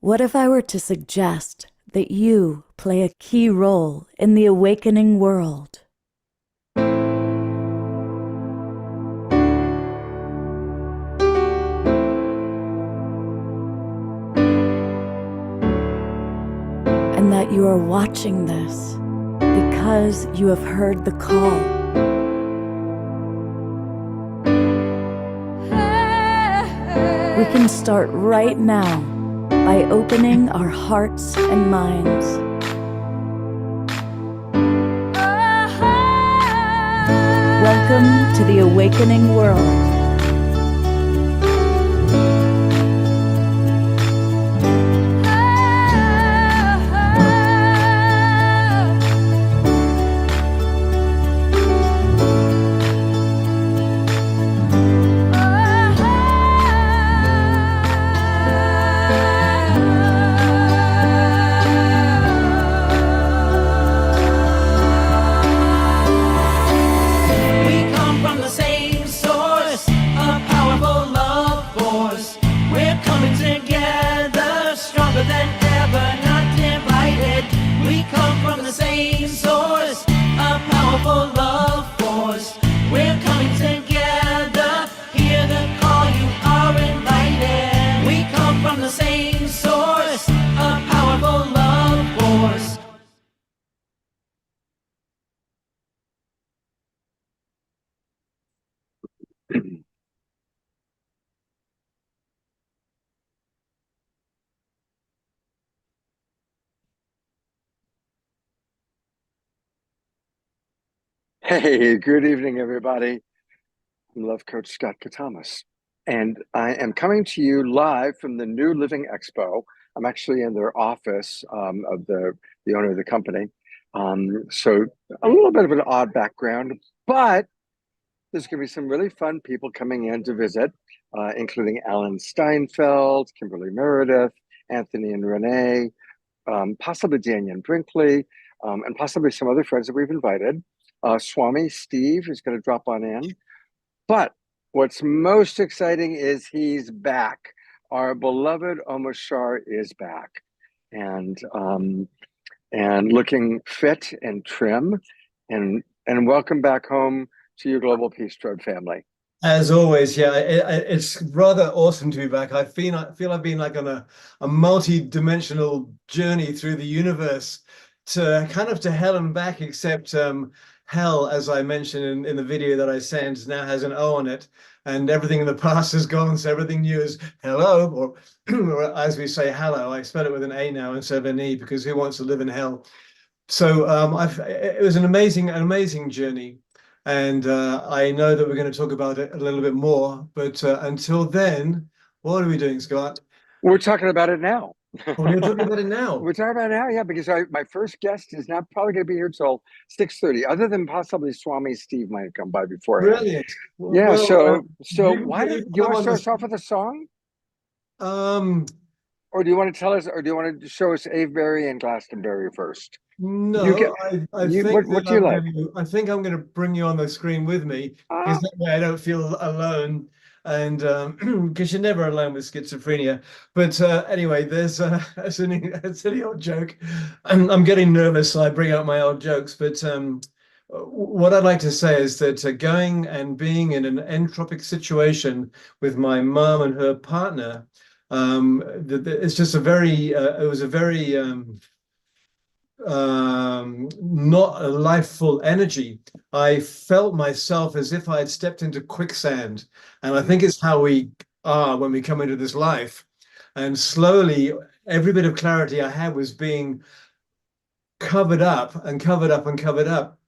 What if I were to suggest that you play a key role in the awakening world? And that you are watching this because you have heard the call. We can start right now by opening our hearts and minds. Welcome to the awakening world. Hey, good evening, everybody. I'm Love Coach Scott Katamas, and I am coming to you live from the New Living Expo. I'm actually in their office of the owner of the company. So a little bit of an odd background, but there's going to be some really fun people coming in to visit, including Alan Steinfeld, Kimberly Meredith, Anthony and Renee, possibly Daniel Brinkley, and possibly some other friends that we've invited. Swami Steve is going to drop on in. But what's most exciting is he's back. Our beloved Omashar is back and looking fit and trim. And welcome back home to your Global Peace Road family. As always, yeah, it's rather awesome to be back. I feel I've been like on a multi-dimensional journey through the universe to hell and back, except hell, as I mentioned in the video that I sent, now has an O on it, and everything in the past is gone, so everything new is hello, or as we say, hello. I spell it with an A now instead of an E, because who wants to live in hell? So it was an amazing journey. And I know that we're going to talk about it a little bit more, but until then, what are we doing, Scott? We're talking about it now. We're talking about it now. We're talking about it now, yeah, because my first guest is not probably going to be here till 6:30, other than possibly Swami Steve might come by beforehand. Brilliant. Yeah, well, so why don't you want to start us off with a song? Or do you want to tell us, or do you want to show us Avebury and Glastonbury first? No, I think what do you like? I think I'm going to bring you on the screen with me, because that way I don't feel alone, and because you're never alone with schizophrenia. But anyway, there's it's an silly old joke. I'm getting nervous, so I bring out my old jokes. But what I'd like to say is that going and being in an entropic situation with my mom and her partner, it's just it was a very not a lifeful energy. I felt myself as if I had stepped into quicksand, and I think it's how we are when we come into this life. And slowly, every bit of clarity I had was being covered up and covered up and covered up.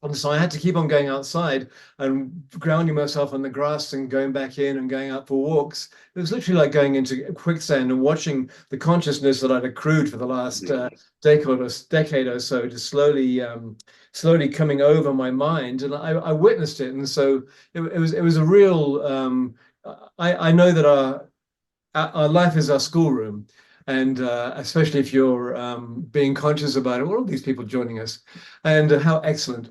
And so I had to keep on going outside and grounding myself on the grass and going back in and going out for walks. It was literally like going into quicksand and watching the consciousness that I'd accrued for the last decade or so just slowly coming over my mind. And I witnessed it. And so it was a real, I know that our life is our schoolroom. And especially if you're being conscious about it, all these people joining us, and how excellent.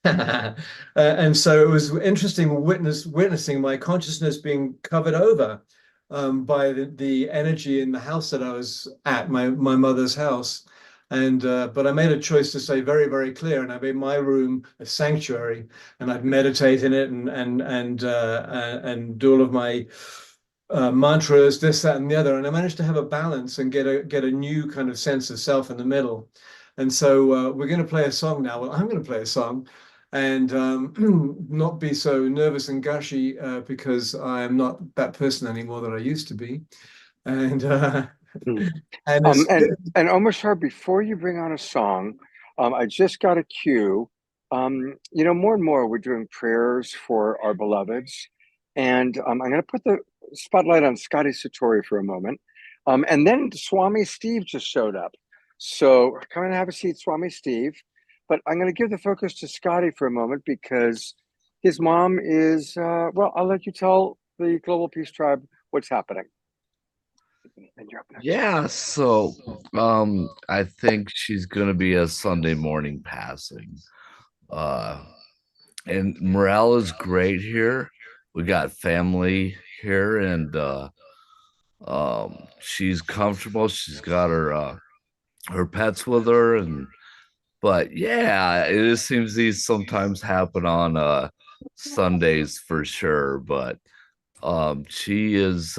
And so it was interesting witnessing my consciousness being covered over by the energy in the house that I was at, my mother's house. And but I made a choice to stay very, very clear, and I made my room a sanctuary, and I'd meditate in it and do all of my mantras, this, that, and the other. And I managed to have a balance and get a new kind of sense of self in the middle. And so we're going to play a song now. Well, I'm going to play a song and not be so nervous and gushy because I am not that person anymore that I used to be. And Hmm. and it's And Omashar, before you bring on a song, I just got a cue. You know, more and more we're doing prayers for our beloveds, and I'm going to put the spotlight on Scotty Satori for a moment. And then Swami Steve just showed up. So come and have a seat, Swami Steve. But I'm going to give the focus to Scotty for a moment because his mom is, well, I'll let you tell the Global Peace Tribe what's happening. And you're up next. Yeah, so I think she's gonna be a Sunday morning passing. Uh and morale is great here. We got family here and she's comfortable. She's got her pets with her and but yeah, it just seems these sometimes happen on Sundays for sure. But she is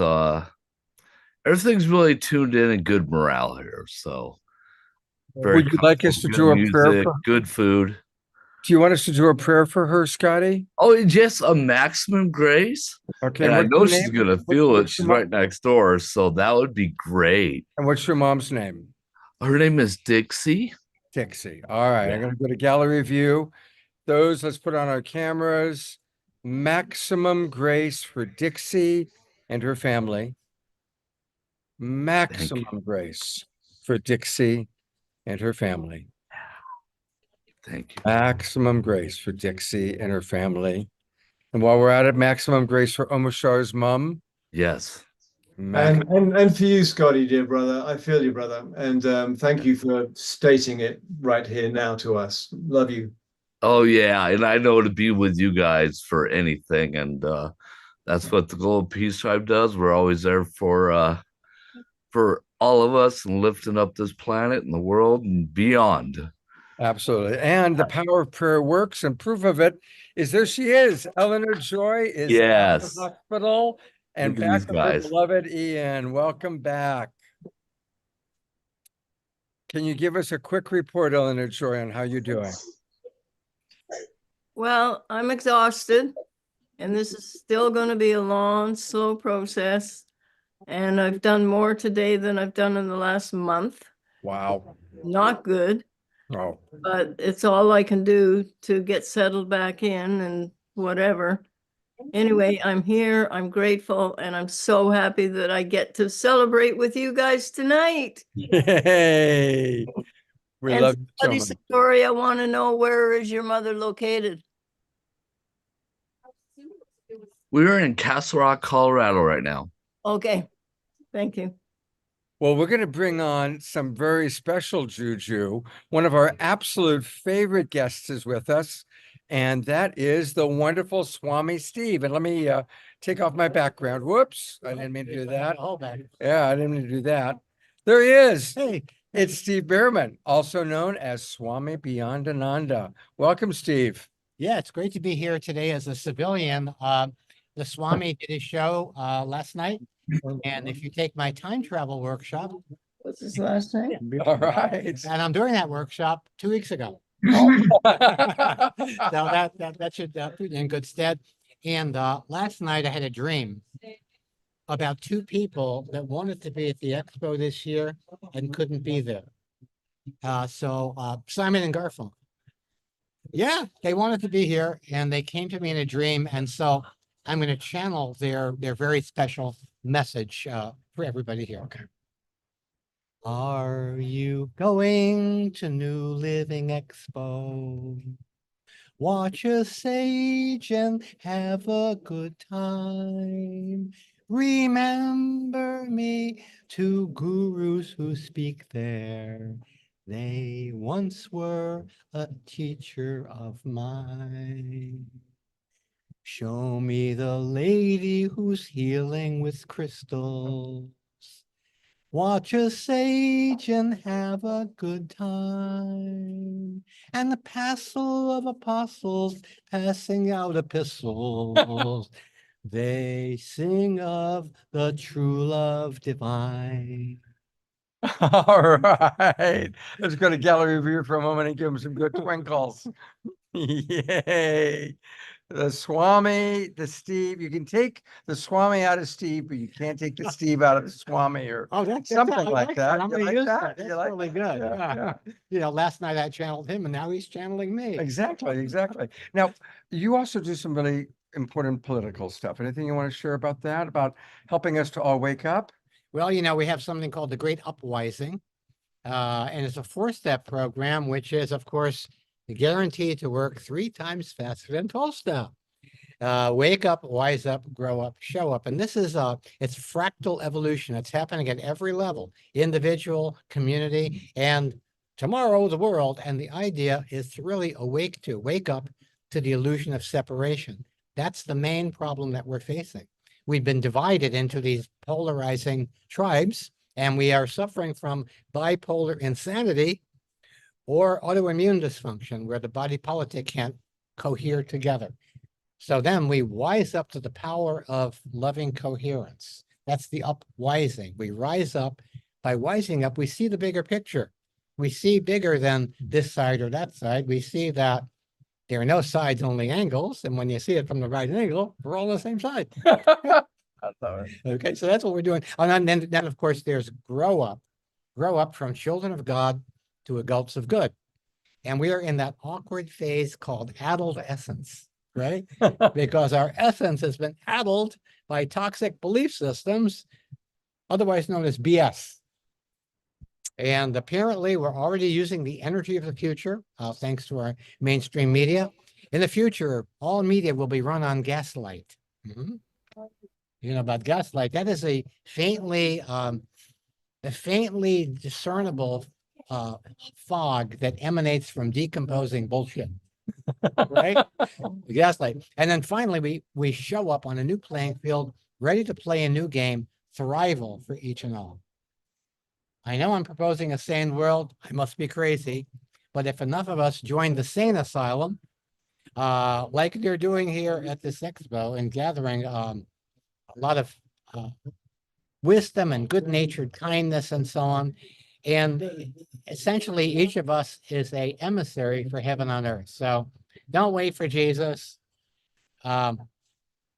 everything's really tuned in and good morale here. So very Would you like us to comfortable, do good a prayer music, for good food. Do you want us to do a prayer for her, Scotty? Oh, just a maximum grace. Okay, And and I what's know your she's name? gonna feel it. What's your She's right next door, so that would be great. and what's your mom's name? Her name is Dixie. Dixie. All right, I'm Yeah. gonna go to gallery view. Those, let's put on our cameras. Maximum grace for Dixie and her family. Maximum grace for Dixie and her family. Thank you. Maximum grace for Dixie and her family. And while we're at it, maximum grace for Omashar's mom. Yes. Max and for you, Scotty, dear brother, I feel you, brother, and thank you for stating it right here now to us. Love you. Oh yeah, and I know to be with you guys for anything, and that's what the Global Peace Tribe does. We're always there for all of us and lifting up this planet and the world and beyond. Absolutely. And the power of prayer works, and proof of it is there she is. Eleanor Joy is out of the Yes. hospital and Look at back these with her guys. beloved Ian. Welcome back. Can you give us a quick report, Eleanor Joy, on how you're doing? Well, I'm exhausted, and this is still going to be a long, slow process. And I've done more today than I've done in the last month. Wow. Not good, Oh, but it's all I can do to get settled back in and whatever. Anyway, I'm here, I'm grateful, and I'm so happy that I get to celebrate with you guys tonight. yay. We And love you so Scotty much. Satori, I want to know, where is your mother located? We're in Castle Rock, Colorado right now. Okay, thank you. Well, we're going to bring on some very special juju. One of our absolute favorite guests is with us, and that is the wonderful Swami Steve. And let me take off my background. Whoops, I didn't mean to do that. Yeah, I didn't mean to do that. There he is. Hey, It's Steve Bierman, also known as Swami Beyond Ananda. Welcome, Steve. yeah, it's great to be here today as a civilian. The Swami did his show last night, and if you take my time travel workshop, What's his last name? All right. and I'm doing that workshop 2 weeks ago, so that should put you in good stead. And last night I had a dream about 2 people that wanted to be at the expo this year and couldn't be there. So Simon and Garfunkel. Yeah, they wanted to be here and they came to me in a dream. And so I'm going to channel their very special message for everybody here. Okay. Are you going to New Living Expo? Watch a sage and have a good time. Remember me to gurus who speak there. They once were a teacher of mine. Show me the lady who's healing with crystals. Watch a sage and have a good time. And the passel of apostles passing out epistles. They sing of the true love divine. All right. Let's go to gallery view for a moment and give him some good twinkles. Yay. The Swami, the Steve. You can take the Swami out of Steve, but you can't take the Steve out of the Swami or Oh, that's something I like that. I'm You gonna like use that? that. You That's like really that? good. Yeah, Yeah. You know, last night I channeled him and now he's channeling me. exactly, exactly. Now, you also do some really important political stuff. Anything you want to share about that, about helping us to all wake up? Well, you know, we have something called the Great Upwising. And it's a 4-step program, which is, of course, guaranteed to work 3 times faster than 12-step. Wake up, wise up, grow up, show up. And this is it's fractal evolution. It's happening at every level, individual, community, and tomorrow the world. And the idea is to really wake up to the illusion of separation. That's the main problem that we're facing. We've been divided into these polarizing tribes, and we are suffering from bipolar insanity or autoimmune dysfunction, where the body politic can't cohere together. So then we wise up to the power of loving coherence. That's the upwising. We rise up. By wising up, we see the bigger picture. We see bigger than this side or that side. We see that there are no sides, only angles. And when you see it from the right angle, we're all the same side. Okay, so that's what we're doing. And then of course, there's grow up from children of God to adults of good. And we are in that awkward phase called adolescence, right? Because our essence has been addled by toxic belief systems, otherwise known as BS. And apparently we're already using the energy of the future, thanks to our mainstream media. In the future, all media will be run on gaslight. You know about gaslight? That is a faintly discernible fog that emanates from decomposing bullshit. Right? Gaslight. And then finally, we show up on a new playing field, ready to play a new game, thrival for each and all. I know I'm proposing a sane world. I must be crazy. But if enough of us join the sane asylum, like they're doing here at this expo and gathering a lot of wisdom and good-natured kindness and so on. And essentially, each of us is a emissary for heaven on earth. So don't wait for Jesus. Don't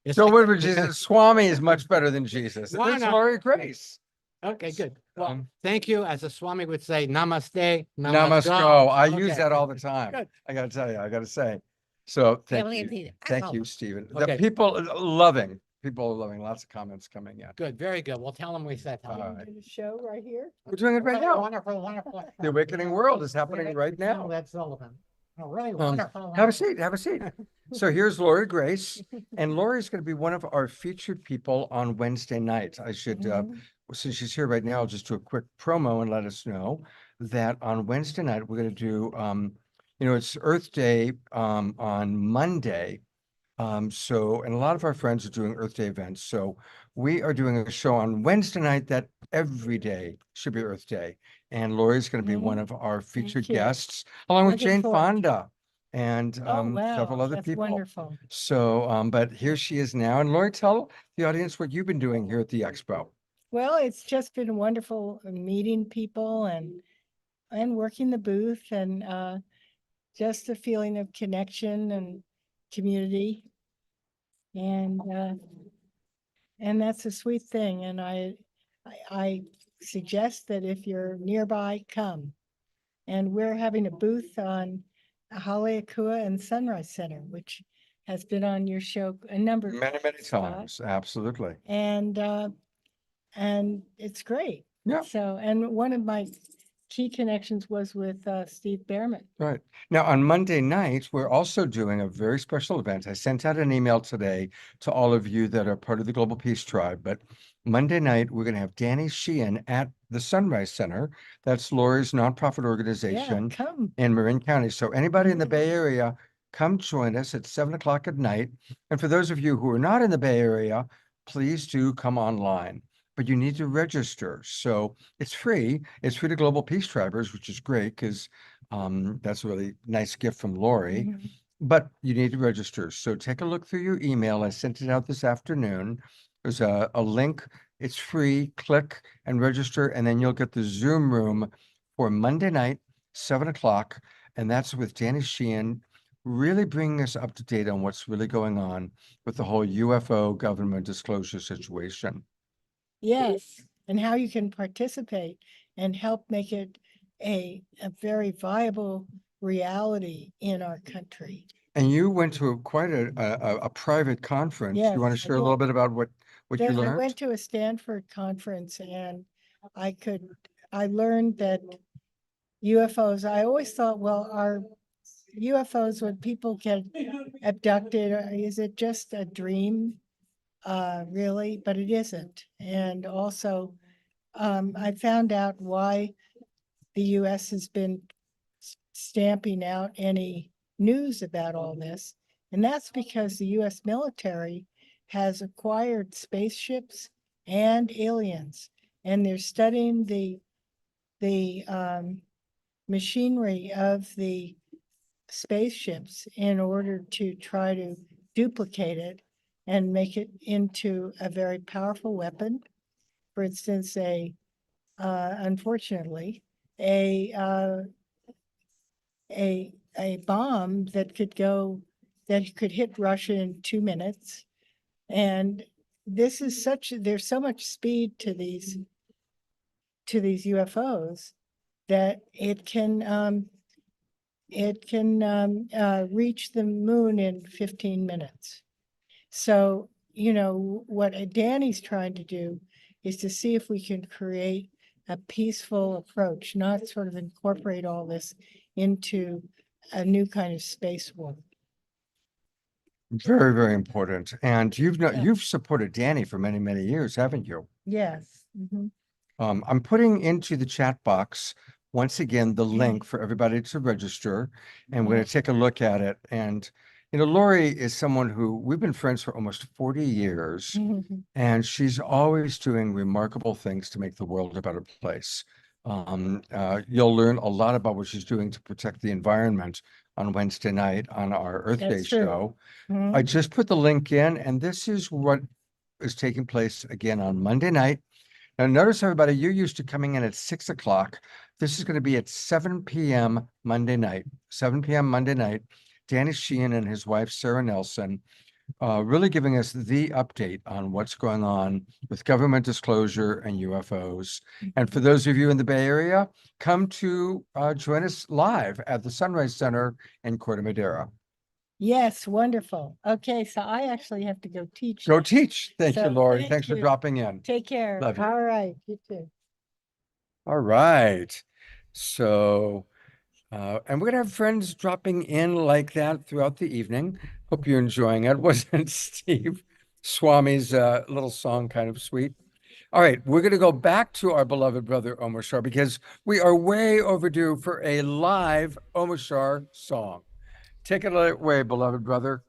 wait for Jesus. Swami is much better than Jesus. Why It's not? Lori Grace. Okay, good. Well, thank you. As a Swami would say, namaste, Namasko. I Okay. use that all the time. Good. I gotta tell you, I gotta say. So thank you. Thank Oh, you, Stephen. okay. The people are loving, lots of comments coming in. Good, very good. Well, tell them we said hello. All right. The show right here. We're doing it right now. Wonderful, wonderful. The awakening world is happening right now. That's Sullivan. Oh, really wonderful. Have a seat, have a seat. So here's Lori Grace, and Lori's going to be one of our featured people on Wednesday nights. I should, since she's here right now, I'll just do a quick promo and let us know that on Wednesday night, we're going to do, it's Earth Day on Monday. And a lot of our friends are doing Earth Day events. So we are doing a show on Wednesday night that every day should be Earth Day. And Lori's going to be one of our featured you. guests, along with Looking Jane forward. Fonda and Oh, wow. several other That's people. wonderful. So, but here she is now. And Lori, tell the audience what you've been doing here at the Expo. Well, it's just been wonderful meeting people and working the booth and just a feeling of connection and community. And that's a sweet thing. And I suggest that if you're nearby, come. And we're having a booth on Haleakua and Sunrise Center, which has been on your show a number of Many, many Scott. times. Absolutely. And it's great. Yeah. So, and one of my key connections was with Steve Behrman. Right. Now, on Monday nights, we're also doing a very special event. I sent out an email today to all of you that are part of the Global Peace Tribe. But Monday night, we're going to have Danny Sheehan at the Sunrise Center. That's Lori's nonprofit organization Come. in Marin County. So anybody in the Bay Area, come join us at 7 o'clock at night. And for those of you who are not in the Bay Area, please do come online. But you need to register. So it's free. It's free to Global Peace Drivers, which is great because that's a really nice gift from Lori. Mhm. But you need to register. So take a look through your email. I sent it out this afternoon. There's a link. It's free. Click and register, and then you'll get the Zoom room for Monday night, 7 o'clock. And that's with Danny Sheehan, really bringing us up to date on what's really going on with the whole UFO government disclosure situation. Yes, and how you can participate and help make it a very viable reality in our country. And you went to quite a private conference. You want to Yes, I share a little did. bit about what you I learned? went to a Stanford conference and I learned that UFOs, I always thought, well, are UFOs when people get abducted, or is it just a dream? Really, but it isn't. And also, I found out why the US has been stamping out any news about all this. And that's because the US military has acquired spaceships and aliens, and they're studying the machinery of the spaceships in order to try to duplicate it and make it into a very powerful weapon. For instance, unfortunately, a bomb that could hit Russia in 2 minutes. And there's so much speed to these UFOs that it can reach the moon in 15 minutes. So, what Danny's trying to do is to see if we can create a peaceful approach, not sort of incorporate all this into a new kind of space war. Very, very important. And Yeah. you've supported Danny for many, many years, haven't you? Yes. Mhm. I'm putting into the chat box once again the link for everybody to register, and we're going to take a look at it. And Lori is someone who we've been friends for almost 40 years, Mhm. and she's always doing remarkable things to make the world a better place. You'll learn a lot about what she's doing to protect the environment on Wednesday night on our Earth Day That's true. show. Mhm. I just put the link in, and this is what is taking place again on Monday night. Now, notice everybody, you're used to coming in at 6 o'clock. This is going to be at 7 p.m. Monday night. 7 p.m. Monday night. Danny Sheehan and his wife, Sarah Nelson, really giving us the update on what's going on with government disclosure and UFOs. And for those of you in the Bay Area, come to join us live at the Sunrise Center in Corte Madera. Yes, wonderful. Okay, so I actually have to go teach. Go now. teach. Thank you, So, Lori. thank Thanks for you. dropping in. Take care. Love you. All right, you too. All right. So, and we're gonna have friends dropping in like that throughout the evening. Hope you're enjoying it. Wasn't Steve Swami's little song kind of sweet? All right, we're gonna go back to our beloved brother Omar Shar because we are way overdue for a live Omar Shar song. Take it away, beloved brother.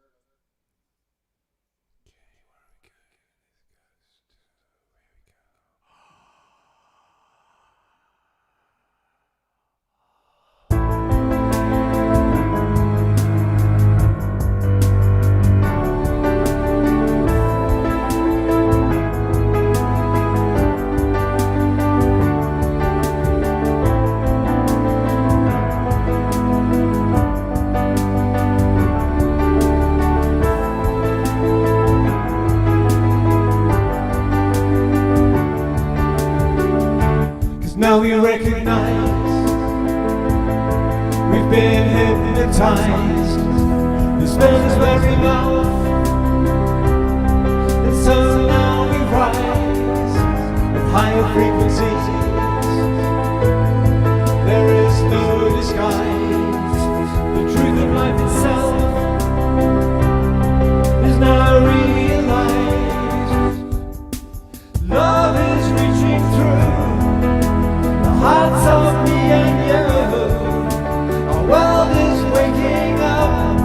Now we recognize we've been hypnotized. The spell is wearing off, and so now we rise with higher frequencies. There is no disguise. The truth of life itself is now realized. Love is reaching through hearts of me and you. Our world is waking up.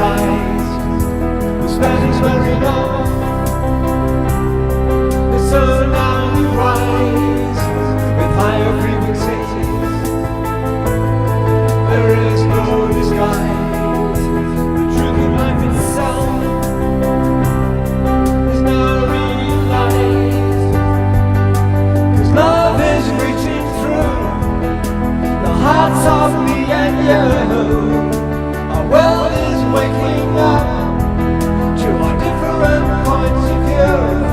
hypnotized. The spasms wearing off. So now you rise with higher frequencies. There is no disguise. The truth of life itself is now realized. 'Cause love is reaching through the hearts of me and you. Our world is waking up to our different points of view.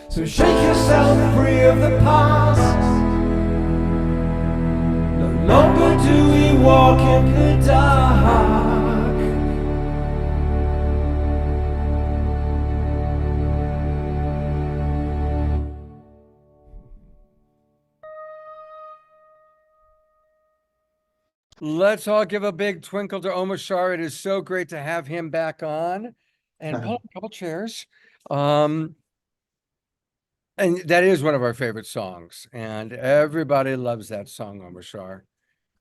So shake yourself free of the past. No longer do we walk in the dark. Let's all give a big twinkle to Omashar. It is so great to have him back on. And pull up a couple chairs. And that is one of our favorite songs. And everybody loves that song, Omashar.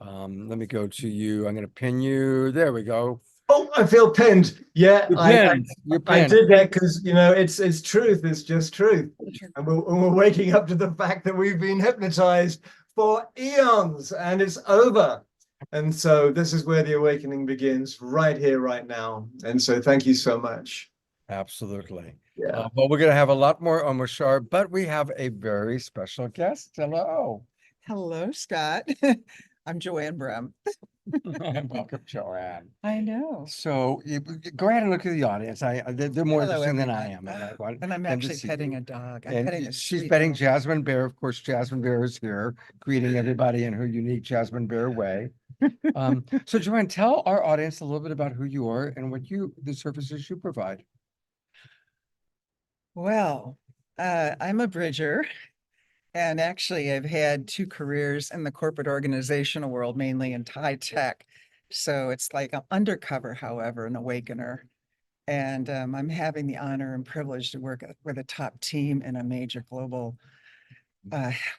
Let me go to you. I'm going to pin you. There we go. Oh, I feel pinned. Yeah, You're I pinned. You're I pinned. did that because it's truth. It's just truth, and we're waking up to the fact that we've been hypnotized for eons, and it's over. And so this is where the awakening begins, right here, right now. And so thank you so much. Absolutely. Yeah. Well, we're going to have a lot more Omashar, but we have a very special guest. Hello. Hello, Scott. I'm Joanne Brum. Welcome, Joanne. I know. So go ahead and look at the audience. They're more Hello, interesting than I everyone. am. And I want And I'm them to actually see petting you. a dog. I'm And petting a she's sweet petting little- Jasmine Bear. Of course, Jasmine Bear is here, greeting everybody in her unique Jasmine Bear way. So Joanne, tell our audience a little bit about who you are and the services you provide. Well, I'm a bridger. And actually, I've had 2 careers in the corporate organizational world, mainly in high tech. So it's like I'm undercover, however, an awakener. And I'm having the honor and privilege to work with a top team in a major global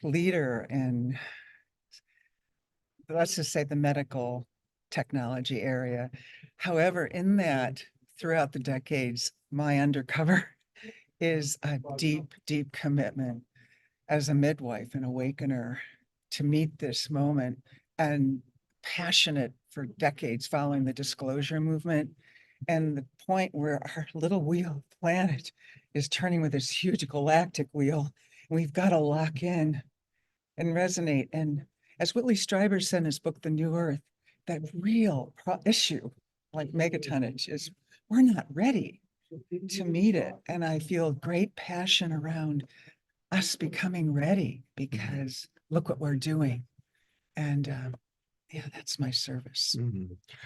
leader in, let's just say, the medical technology area. However, in that, throughout the decades, my undercover is a deep, deep commitment as a midwife and awakener to meet this moment, and passionate for decades following the disclosure movement and the point where our little wheel planet is turning with this huge galactic wheel. And we've got to lock in and resonate. And as Whitley Strieber said in his book, The New Earth, that real issue, like megatonnage, is we're not ready to meet it. And I feel great passion around us becoming ready, because look what we're doing. And yeah, that's my service.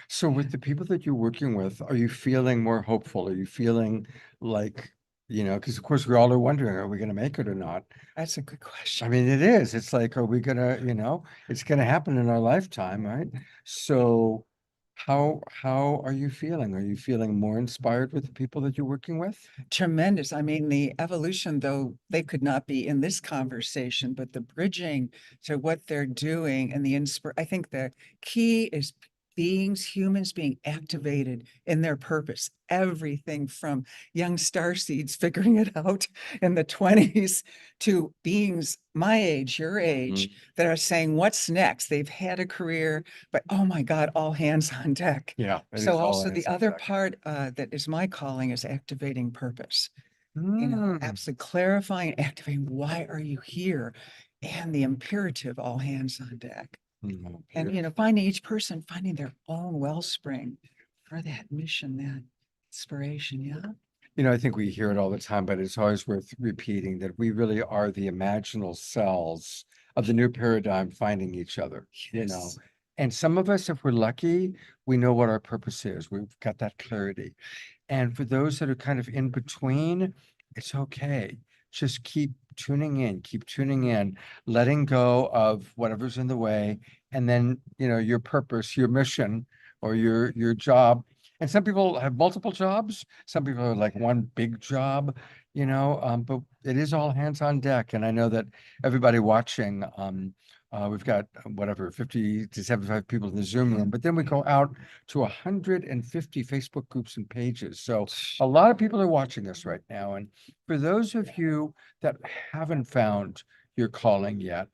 So with the people that you're working with, are you feeling more hopeful? Are you feeling like, because of course we all are wondering, are we going to make it or not? That's a good question. I mean, it is. It's like, are we going to, it's going to happen in our lifetime, right? So how are you feeling? Are you feeling more inspired with the people that you're working with? Tremendous. I mean, the evolution, though they could not be in this conversation, but the bridging to what they're doing and I think the key is humans being activated in their purpose. Everything from young starseeds figuring it out in the 20s to beings my age, your age, that are saying, what's next? They've had a career, but oh my God, all hands on deck. Yeah. it is So all also hands the on other deck. part that is my calling is activating purpose. Mm. Absolutely clarifying, activating, why are you here? And the imperative, all hands on deck. Mm, And finding each person, finding their own wellspring for that mission, that inspiration. Yeah. I think we hear it all the time, but it's always worth repeating that we really are the imaginal cells of the new paradigm finding each other, Yes. And some of us, if we're lucky, we know what our purpose is. We've got that clarity. And for those that are kind of in between, it's okay. Just keep tuning in, letting go of whatever's in the way, and then, your purpose, your mission, or your job. And some people have multiple jobs. Some people are like one big job, but it is all hands on deck. And I know that everybody watching, we've got whatever, 50 to 75 people in the Zoom room, but then we go out to 150 Facebook groups and pages. So a lot of people are watching this right now. And for those of you that haven't found your calling yet,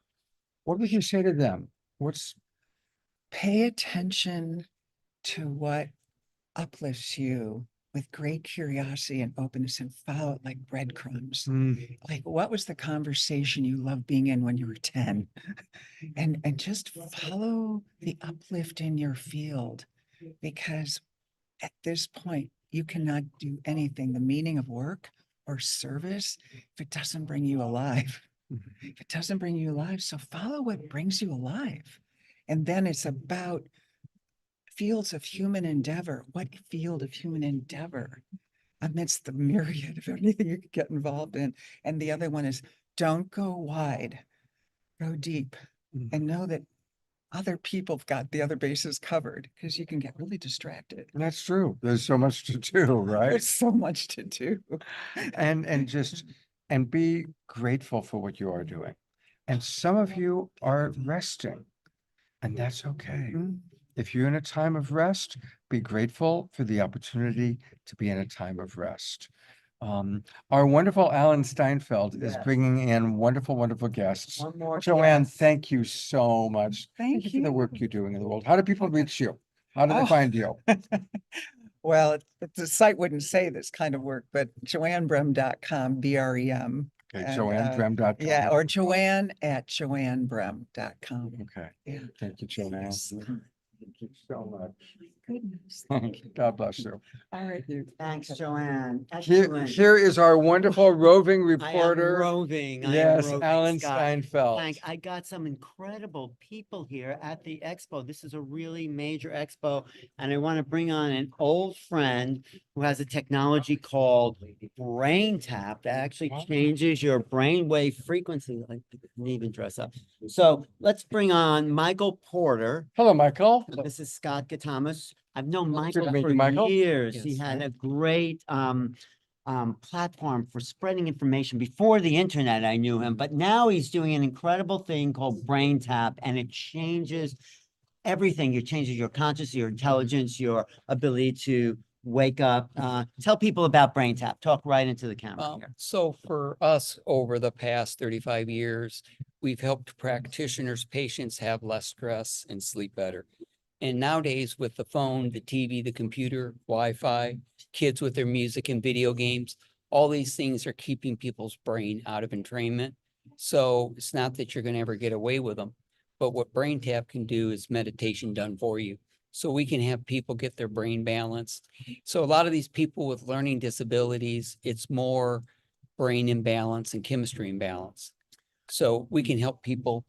what would you say to them? Pay attention to what uplifts you with great curiosity and openness, and follow it like breadcrumbs. Like, what was the conversation you loved being in when you were 10? And just follow the uplift in your field, because at this point, you cannot do anything, the meaning of work or service, if it doesn't bring you alive. If it doesn't bring you alive, so follow what brings you alive. And then it's about fields of human endeavor. What field of human endeavor amidst the myriad of anything you could get involved in? And the other one is, don't go wide, go deep, and know that other people have got the other bases covered, because you can get really distracted. And that's true. There's so much to do, right? There's so much to do. And be grateful for what you are doing. And some of you are resting, and that's okay. If you're in a time of rest, be grateful for the opportunity to be in a time of rest. Our wonderful Alan Steinfeld is bringing in wonderful, wonderful guests. One more Joanne, guest. thank you so much. Thank for the work you. you're doing in the world. How do people reach you? How do they Oh. find you? Well, the site wouldn't say this kind of work, but joannebrem.com, BREM. Okay, And, joannebrem.com. Yeah, or joanne@joannebrem.com. Okay, Yeah. thank you, Joanne. Yes. Thank you so much. Goodness. Thank you. God bless you. All right. Thanks, Joanne. Here Excellent. is our wonderful roving I am reporter. roving. I am Yes, roving, Alan Scott. Steinfeld. I got some incredible people here at the expo. This is a really major expo, and I want to bring on an old friend who has a technology called Brain Tap that actually changes your brainwave frequency. I didn't even dress up. So let's bring on Michael Porter. Hello, Michael. This is Scott Gatamas. I've known Good Michael to meet for you, Michael. years. He Yes. had a great platform for spreading information. Before the internet, I knew him, but now he's doing an incredible thing called Brain Tap, and it changes everything. It changes your consciousness, your intelligence, your ability to wake up. Tell people about Brain Tap. Talk right into the camera here. So for us, over the past 35 years, we've helped practitioners, patients have less stress and sleep better. And nowadays with the phone, the TV, the computer, Wi-Fi, kids with their music and video games, all these things are keeping people's brain out of entrainment. So it's not that you're going to ever get away with them, but what Brain Tap can do is meditation done for you. So we can have people get their brain balanced. So a lot of these people with learning disabilities, it's more brain imbalance and chemistry imbalance. So we can help people.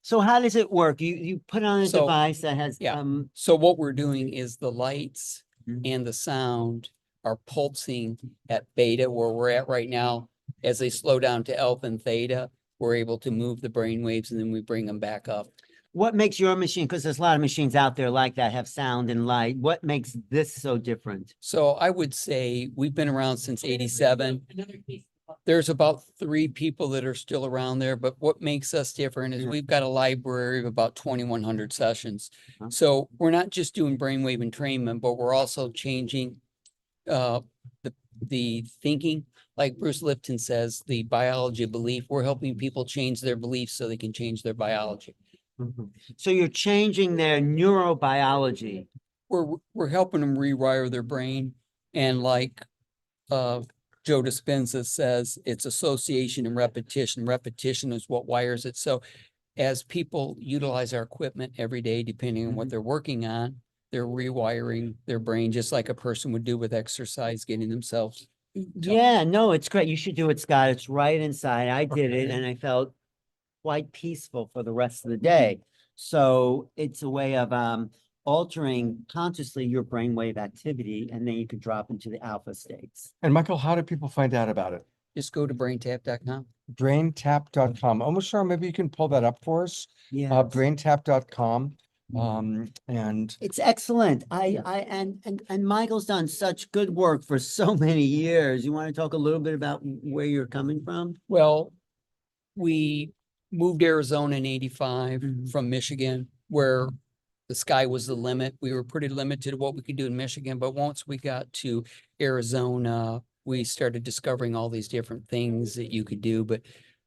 So how does it work? You put on a So, device that has yeah. So what we're doing is the lights and the sound are pulsing at beta, where we're at right now. As they slow down to alpha and theta, we're able to move the brain waves, and then we bring them back up. What makes your machine, because there's a lot of machines out there like that have sound and light. What makes this so different? So I would say we've been around since 87. There's about 3 people that are still around there, but what makes us different is we've got a library of about 2,100 sessions. So we're not just doing brainwave entrainment, but we're also changing the thinking. Like Bruce Lipton says, the biology of belief. We're helping people change their beliefs so they can change their biology. So you're changing their neurobiology. We're helping them rewire their brain, and like Joe Dispenza says, it's association and repetition. Repetition is what wires it. So as people utilize our equipment every day, depending on what they're working on, they're rewiring their brain just like a person would do with exercise, getting themselves. Yeah, no, it's great. You should do it, Scott. It's right inside. I did it and I felt quite peaceful for the rest of the day. So it's a way of altering consciously your brainwave activity, and then you can drop into the alpha states. And Michael, how do people find out about it? Just go to braintap.com. Braintap.com. Almost sure maybe you can pull that up for us. Yeah. Braintap.com. And It's excellent. And Michael's done such good work for so many years. You want to talk a little bit about where you're coming from? Well, we moved to Arizona in 85 Mhm. from Michigan, where the sky was the limit. We were pretty limited to what we could do in Michigan, but once we got to Arizona, we started discovering all these different things that you could do. But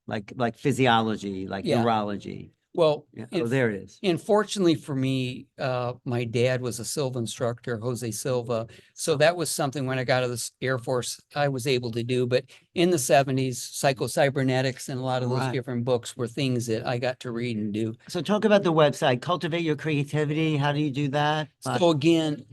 Like physiology, like Yeah. neurology. well, Yeah. in- Oh, there it is. And fortunately for me, my dad was a Silva instructor, Jose Silva. So that was something when I got out of the Air Force, I was able to do. But in the 70s, psychocybernetics and a lot of those Right. different books were things that I got to read and do. So talk about the website, Cultivate Your Creativity. How do you do that? So again,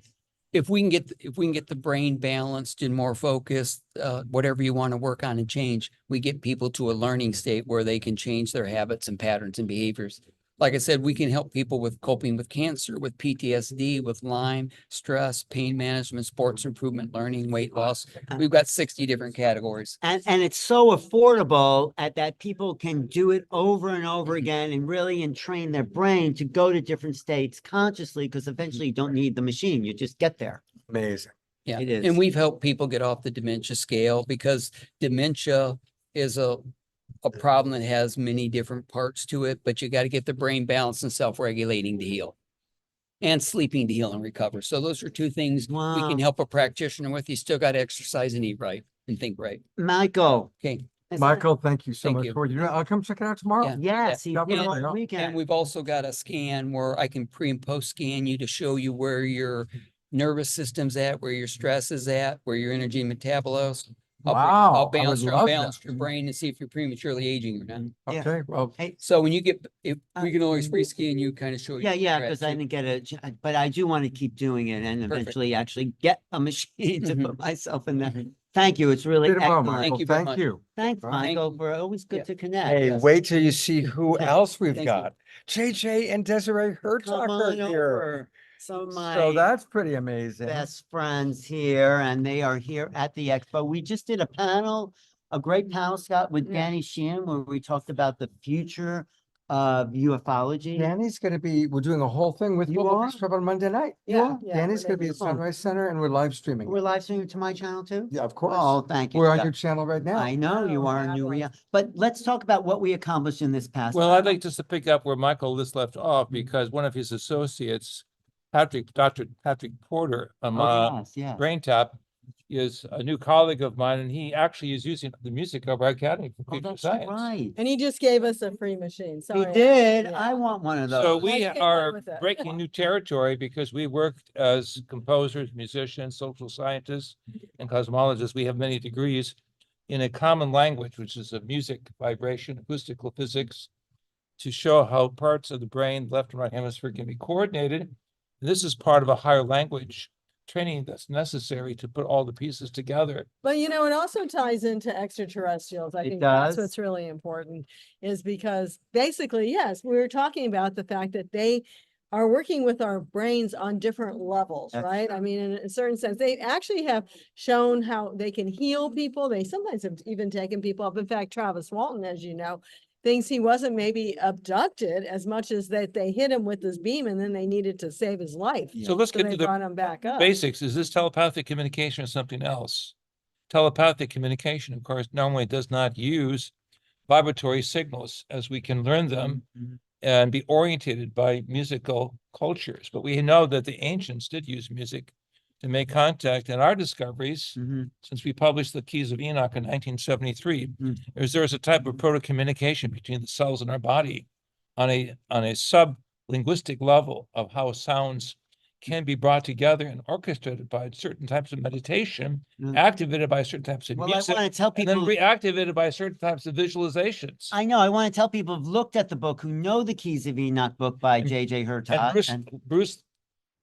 if we can get the brain balanced and more focused, whatever you want to work on and change, we get people to a learning state where they can change their habits and patterns and behaviors. Like I said, we can help people with coping with cancer, with PTSD, with Lyme, stress, pain management, sports improvement, learning, weight loss. We've got 60 different categories. And it's so affordable at that people can do it over and over again and really entrain their brain to go to different states consciously, because eventually you don't need the machine. You just get there. amazing. Yeah, It is. and we've helped people get off the dementia scale because dementia is a problem that has many different parts to it, but you got to get the brain balanced and self-regulating to heal. And sleeping to heal and recover. So those are two things we Wow. can help a practitioner with. You still got to exercise and eat right and think right. Michael. Okay. is that- Michael, thank you so Thank much you. for you. I'll come check it out tomorrow. Yeah. Yes, he Definitely. did on the And weekend. And we've also got a scan where I can pre and post scan you to show you where your nervous system's at, where your stress is at, where your energy metabolism. Wow, I'll I would balance love your brain and see if you're prematurely aging or not. Yeah. Okay, well, Hey, So when you get, if we can always rescan you, kind of show you. yeah, where yeah, you're at, because I too. didn't get it, but I do want to keep doing it and Perfect. eventually actually get a machine to Mhm. put myself in there. Mhm. Thank you. It's really did it well, excellent. Michael. you very Thank much. you. Thanks, Right. Michael. you. We're always Yeah. good to connect. Hey, Yes. wait till you see who else we've Thank you. got. JJ and Desiree Come Herzog are on here. over. Some of my So that's pretty amazing. best friends here, and they are here at the expo. We just did a panel, a great panel, Scott, with Yeah. Danny Sheehan, where we talked about the future of ufology. Danny's gonna be, we're doing a whole thing with You Global are? Peace Club on Monday night. Yeah, yeah, Danny's we're gonna be making at Sunrise Center and we're live streaming. We're live streaming to my channel too? Yeah, of course. Oh, thank you. We're on Scott. your channel right now. I know you Oh, are a new fabulous. but let's talk about what we accomplished in this past. Well, I'd panel. like just to pick up where Michael just left off, because one of his associates, Dr. Patrick Porter, Oh, yes, yes. BrainTap, is a new colleague of mine, and he actually is using the music of our Academy for Oh, Future that's Science. right. And he just gave us a free machine. He Sorry. did. Yeah. I want one of those. So I we came up are with it. breaking new territory because we worked as composers, musicians, social scientists, and cosmologists. We have many degrees in a common language, which is of music, vibration, acoustical physics, to show how parts of the brain, left and right hemisphere, can be coordinated. And this is part of a higher language training that's necessary to put all the pieces together. But you know, it also ties into extraterrestrials. I It think that's does. what's really important, is because basically, yes, we were talking about the fact that they are working with our brains on different levels, That's right? I mean, in a certain sense, they actually have shown how they can heal people. They sometimes have even taken people up. In fact, Travis Walton, as you know, thinks he wasn't maybe abducted as much as that they hit him with this beam and then they needed to save his life. So let's So get they to the brought him back up. basics. Is this telepathic communication or something else? Telepathic communication, of course, normally does not use vibratory signals as we can learn them Mhm. and be orientated by musical cultures. But we know that the ancients did use music to make contact, and our discoveries, Mhm. since we published the Keys of Enoch in 1973, Mm. is there's a type of proto-communication between the cells in our body on a sub-linguistic level of how sounds can be brought together and orchestrated by certain types of meditation, Mm. activated by certain types of Well, I music, want to tell and then people, reactivated by certain types of visualizations. I know, I want to tell people who've looked at the book, who know the Keys of Enoch book by And- J.J. And Hurtad. Bruce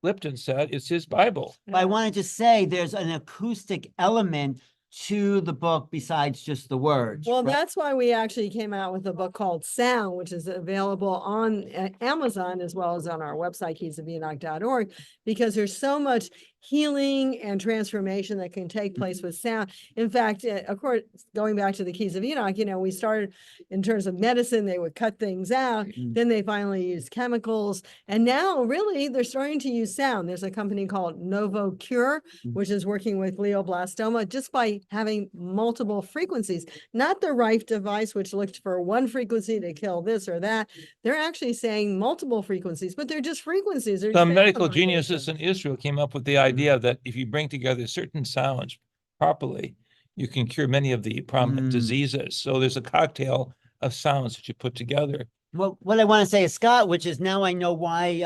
Lipton said it's his Bible. But I wanted to say there's an acoustic element to the book besides just the words. Well, right? that's why we actually came out with a book called Sound, which is available on Amazon as well as on our website, keysofenoch.org, because there's so much healing and transformation that can take place with sound. In fact, of course, going back to the Keys of Enoch, we started in terms of medicine, they would cut things out. Then they finally used chemicals. And now really they're starting to use sound. There's a company called Novo Cure, which is working with glioblastoma just by having multiple frequencies, not the Rife device, which looked for one frequency to kill this or that. They're actually saying multiple frequencies, but they're just frequencies. They're Some sound medical vibrations. geniuses in Israel came up with the idea that if you bring together certain sounds properly, you can cure many of the prominent diseases. So there's a cocktail of sounds that you put together. Well, what I want to say is, Scott, which is now I know why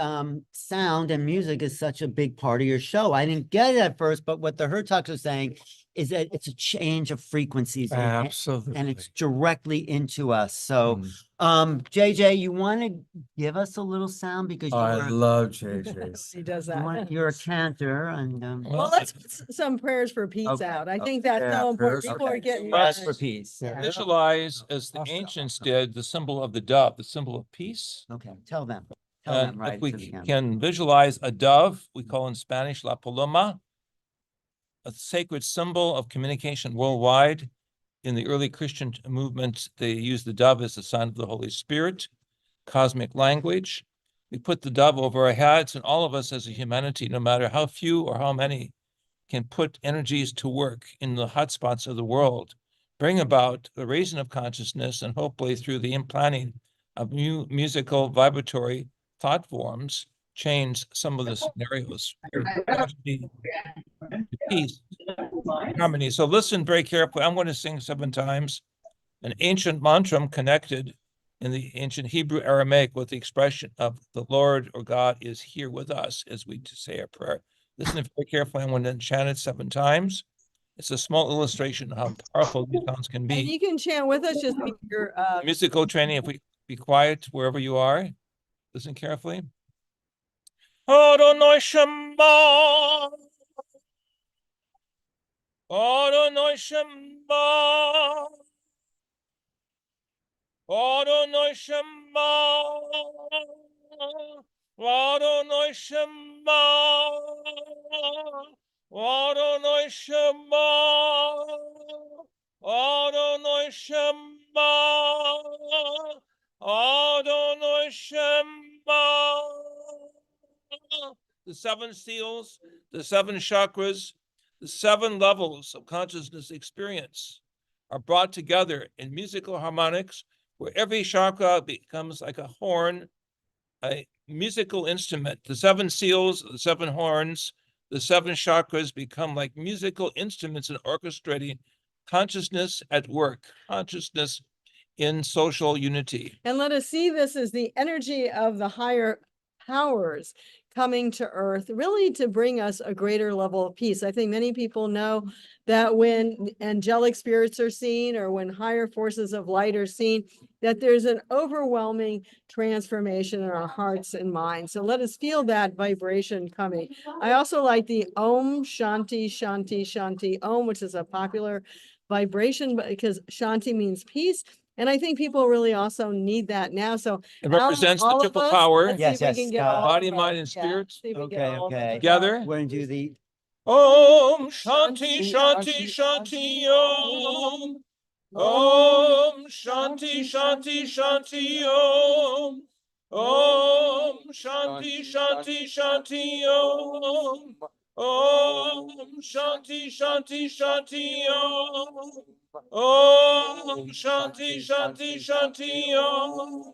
sound and music is such a big part of your show. I didn't get it at first, but what the Hertogs are saying is that it's a change of frequencies. Absolutely. And it's directly into us. So, JJ, you want to give us a little sound because I love JJ's. He does that. you're a cantor and Well, let's put some prayers for peace out. I think that's so important before getting. prayers for peace. Visualize, as the ancients did, the symbol of the dove, the symbol of peace. Okay, tell them. And right if we to the camera. can visualize a dove, we call in Spanish la paloma, a sacred symbol of communication worldwide. In the early Christian movement, they used the dove as a sign of the Holy Spirit, cosmic language. We put the dove over our heads, and all of us as a humanity, no matter how few or how many, can put energies to work in the hotspots of the world, bring about the raising of consciousness, and hopefully through the implanting of new musical vibratory thought forms, change some of the scenarios. Peace, harmony. So listen very carefully. I'm going to sing 7 times an ancient mantra connected in the ancient Hebrew Aramaic with the expression of the Lord or God is here with us as we say our prayer. Listen very carefully. I'm going to chant it 7 times. It's a small illustration of how powerful these sounds can be. And you can chant with us, just be your Musical training, if we be quiet wherever you are. Listen carefully. Adonai Shema. Adonai Shema. Adonai Shema. Adonai Shema. Adonai Shema. Adonai Shema. Adonai Shema. The 7 seals, the 7 chakras, the 7 levels of consciousness experience are brought together in musical harmonics, where every chakra becomes like a horn, a musical instrument. The 7 seals, the 7 horns, the 7 chakras become like musical instruments in orchestrating consciousness at work, consciousness in social unity. And let us see this as the energy of the higher powers coming to earth, really to bring us a greater level of peace. I think many people know that when angelic spirits are seen or when higher forces of light are seen, that there's an overwhelming transformation in our hearts and minds. So let us feel that vibration coming. I also like the Om Shanti Shanti Shanti Om, which is a popular vibration because Shanti means peace. And I think people really also need that now. So it represents the triple power. Yes, yes, body, mind, and spirit. Okay. Together. We're going to do the Om Shanti Shanti Shanti Om. Om Shanti Shanti Shanti Om. Om Shanti Shanti Shanti Om. Om Shanti Shanti Shanti Om. Om Shanti Shanti Shanti Om.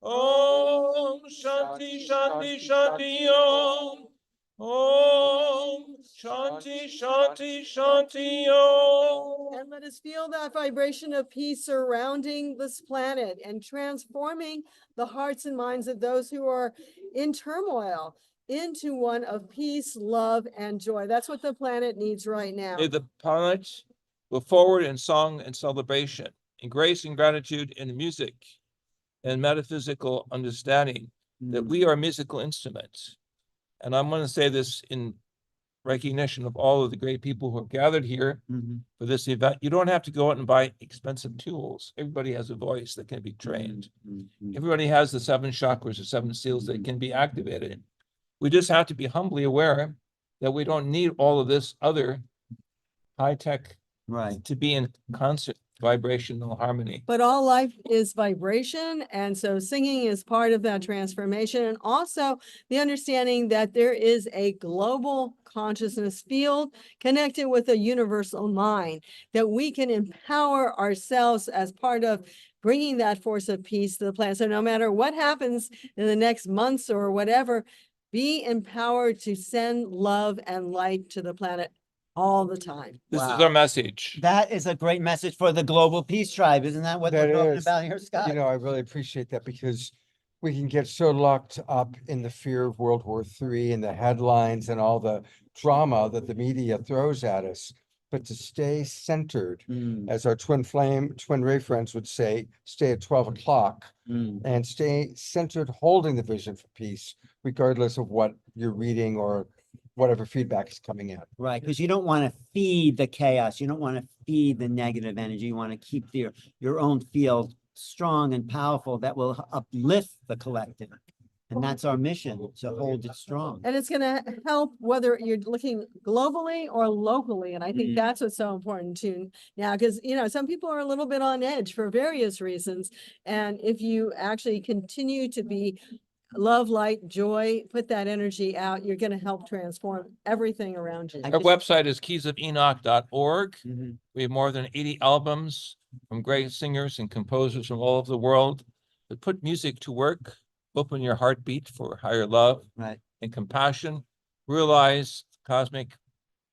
Om Shanti Shanti Shanti Om. Om Shanti Shanti Shanti Om. And let us feel that vibration of peace surrounding this planet and transforming the hearts and minds of those who are in turmoil into one of peace, love, and joy. That's what the planet needs right now. May the planet go forward in song and celebration, in grace and gratitude, in music and metaphysical understanding that we are musical instruments. And I'm going to say this in recognition of all of the great people who have gathered here for this event. You don't have to go out and buy expensive tools. Everybody has a voice that can be trained. Everybody has the 7 chakras or 7 seals that can be activated. We just have to be humbly aware that we don't need all of this other high-tech Right. to be in concert vibrational harmony. But all life is vibration. And so singing is part of that transformation. And also the understanding that there is a global consciousness field connected with a universal mind, that we can empower ourselves as part of bringing that force of peace to the planet. So no matter what happens in the next months or whatever, be empowered to send love and light to the planet all the time. This is Wow. our message. That is a great message for the global peace tribe. Isn't that what That we're talking is. about here, Scott? You know, I really appreciate that because we can get so locked up in the fear of World War III and the headlines and all the drama that the media throws at us. But to stay centered, Mm, as our twin ray friends would say, stay at 12 o'clock mm. and stay centered, holding the vision for peace, regardless of what you're reading or whatever feedback is coming in. Right, because you don't want to feed the chaos. You don't want to feed the negative energy. You want to keep your own field strong and powerful that will uplift the collective. And that's our mission, to hold it strong. And it's going to help whether you're looking globally or locally. And I think Mhm. that's what's so important too now, because, you know, some people are a little bit on edge for various reasons. And if you actually continue to be love, light, joy, put that energy out, you're going to help transform everything around you. I Our just- website is keysofenoch.org. Mhm. We have more than 80 albums from great singers and composers from all over the world that put music to work. Open your heartbeat for higher love Right. and compassion. Realize cosmic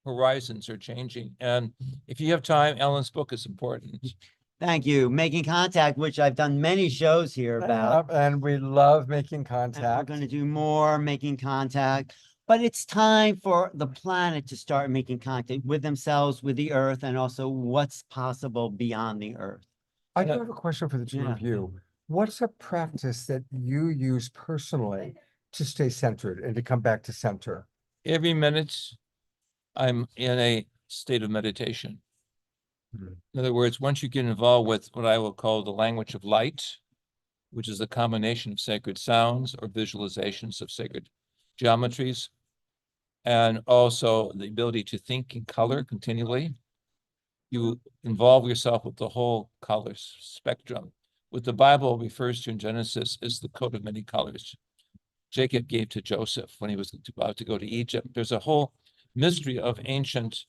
horizons are changing. And if you have time, Ellen's book is important. Thank you. Making Contact, which I've done many shows here about. And we love making And we're contact. going to do more Making Contact. But it's time for the planet to start making contact with themselves, with the earth, and also what's possible beyond the earth. I do have a question for the two of you. What's a practice that you use personally to stay centered and to come back to center? Every minute, I'm in a state of meditation. In other words, once you get involved with what I will call the language of light, which is a combination of sacred sounds or visualizations of sacred geometries, and also the ability to think in color continually, you involve yourself with the whole color spectrum. What the Bible refers to in Genesis is the coat of many colors Jacob gave to Joseph when he was about to go to Egypt. There's a whole mystery of ancient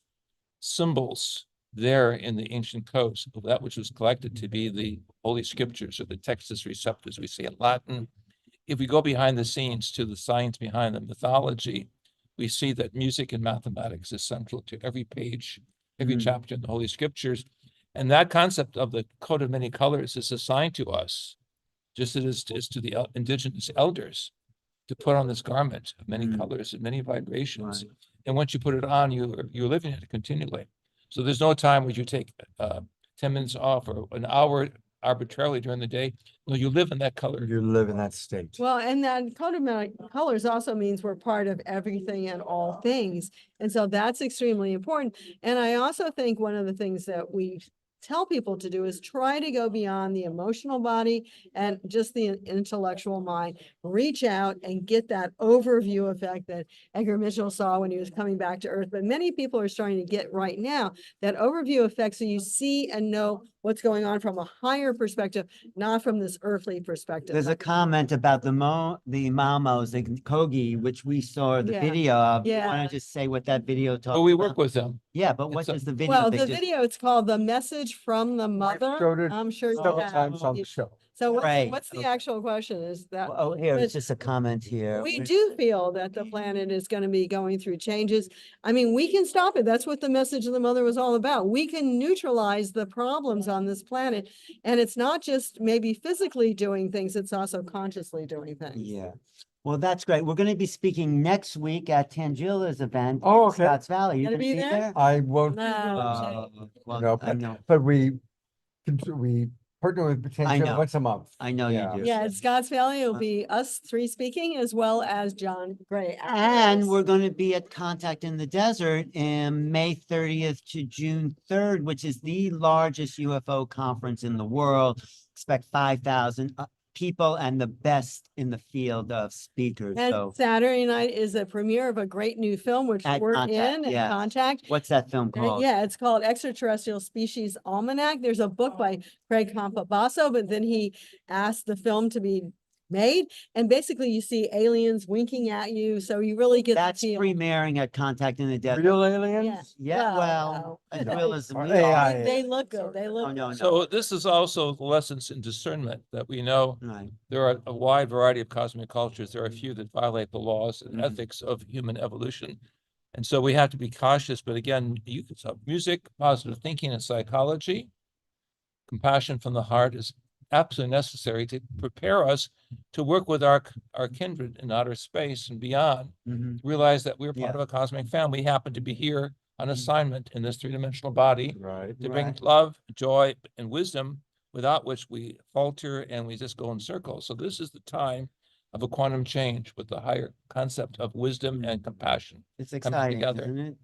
symbols there in the ancient codes of that which was collected to be the Holy Scriptures, or the Textus Receptus, we say in Latin. If we go behind the scenes to the science behind the mythology, we see that music and mathematics is central to every page, every chapter in the Holy Scriptures. And that concept of the coat of many colors is assigned to us, just as it is to the indigenous elders, to put on this garment of many colors and many vibrations. Right. And once you put it on, you're living it continually. So there's no time where you take 10 minutes off or an hour arbitrarily during the day. No, you live in that color. You live in that state. Well, and that coat of many colors also means we're part of everything and all things. And so that's extremely important. And I also think one of the things that we tell people to do is try to go beyond the emotional body and just the intellectual mind. Reach out and get that overview effect that Edgar Mitchell saw when he was coming back to Earth. But many people are starting to get right now that overview effect, so you see and know what's going on from a higher perspective, not from this earthly perspective. There's a comment about the mamos, the Kogi, which we saw the Yeah. video of. Yeah. Want to just say what that video talks But we about? work with them. Yeah, but what It's a- does the video? Well, they the just- video, it's called The Message from the Mother. showed it I'm sure. you several have. times on the show. So Right. what's the Okay. actual question is that? Oh, here, but it's just a comment here. we do feel that the planet is going to be going through changes. I mean, we can stop it. That's what the Message of the Mother was all about. We can neutralize the problems on this planet. And it's not just maybe physically doing things, it's also consciously doing things. Yeah. Well, that's great. We're going to be speaking next week at Tangila's event. Oh, in okay. Scotts Valley. You Gonna gonna be be there? there? I won't, No. Well, no, I know. but we partner with I Tangela know. once a month. I know you do. Yeah, at Scotts Valley, it'll be us three speaking as well as John Gray. And we're going to be at Contact in the Desert in May 30th to June 3rd, which is the largest UFO conference in the world. Expect 5,000 people and the best in the field of speakers. And So Saturday night is a premiere of a great new film, which At we're Contact, in, at yes. Contact. what's that film called? Yeah, it's called Extraterrestrial Species Almanac. There's a book by Craig Campabasso, but then he asked the film to be made. And basically you see aliens winking at you. So you really get That's the feel. premiering at Contact in the Desert. Real aliens? Yeah, well, no. as real as we AI. are. They look good. They look Oh, no, no. So this is also lessons in discernment that we know Right. there are a wide variety of cosmic cultures. There are a few that violate the laws and Mhm. ethics of human evolution. And so we have to be cautious, but again, you could talk music, positive thinking and psychology. Compassion from the heart is absolutely necessary to prepare us to work with our kindred in outer space and beyond. Mhm. Realize that we're part Yeah. of a cosmic family. We happen to be here on assignment in this three-dimensional body Right. to bring Right. love, joy, and wisdom, without which we falter and we just go in circles. So this is the time of a quantum change with the higher concept of wisdom and compassion. It's coming exciting, together. isn't it?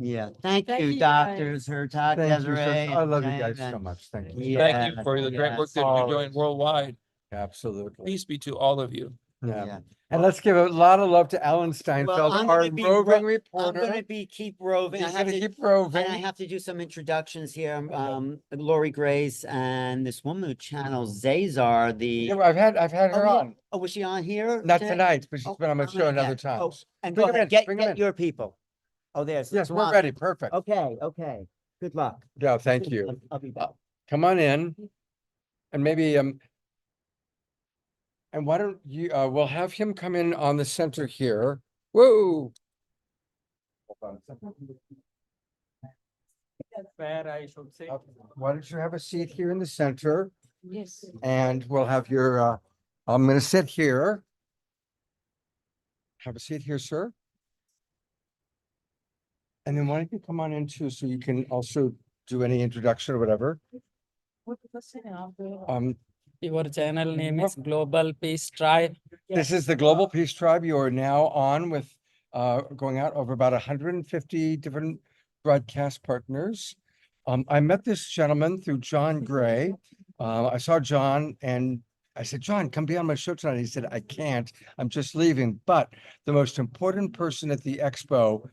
Yeah. Thank Thank you, you, guys. doctors, Hertog, Thank you, sir. Desiree. I love you and guys Dave, so and- much. Thank you. Yeah. Thank you for the great work yes. that you're Always. doing worldwide. Absolutely. Peace be to all of you. Yeah. Yeah. And let's give a lot of love to Alan Well, Steinfeld, I'm our gonna be roving I'm reporter. gonna be keep roving. He's gonna keep roving. And I have to do some introductions here. Lori Grace and this woman who channels Zazar, the Yeah, I've had her yeah. on. Oh, was she on here? Not today? tonight, but she's Oh, been on my I'm show gonna another get- time. Oh, and Bring go 'em ahead, in, bring 'em get in. your people. Oh, there's. Yes, we're Swan. ready. Perfect. Okay, okay. Good luck. Yeah, thank you. I'll be back. Come on in. And maybe and why don't you we'll have him come in on the center here. Whoa. Hold on a second. Where I should say. Why don't you have a seat here in the center? Yes. And we'll have your I'm gonna sit here. Have a seat here, sir. And then why don't you come on in too, so you can also do any introduction or whatever. Your channel name is Global Peace Tribe. This is the Global Peace Tribe. You are now on with going out over about 150 different broadcast partners. I met this gentleman through John Gray. I saw John and I said, John, come be on my show tonight. He said, I can't. I'm just leaving. But the most important person at the expo,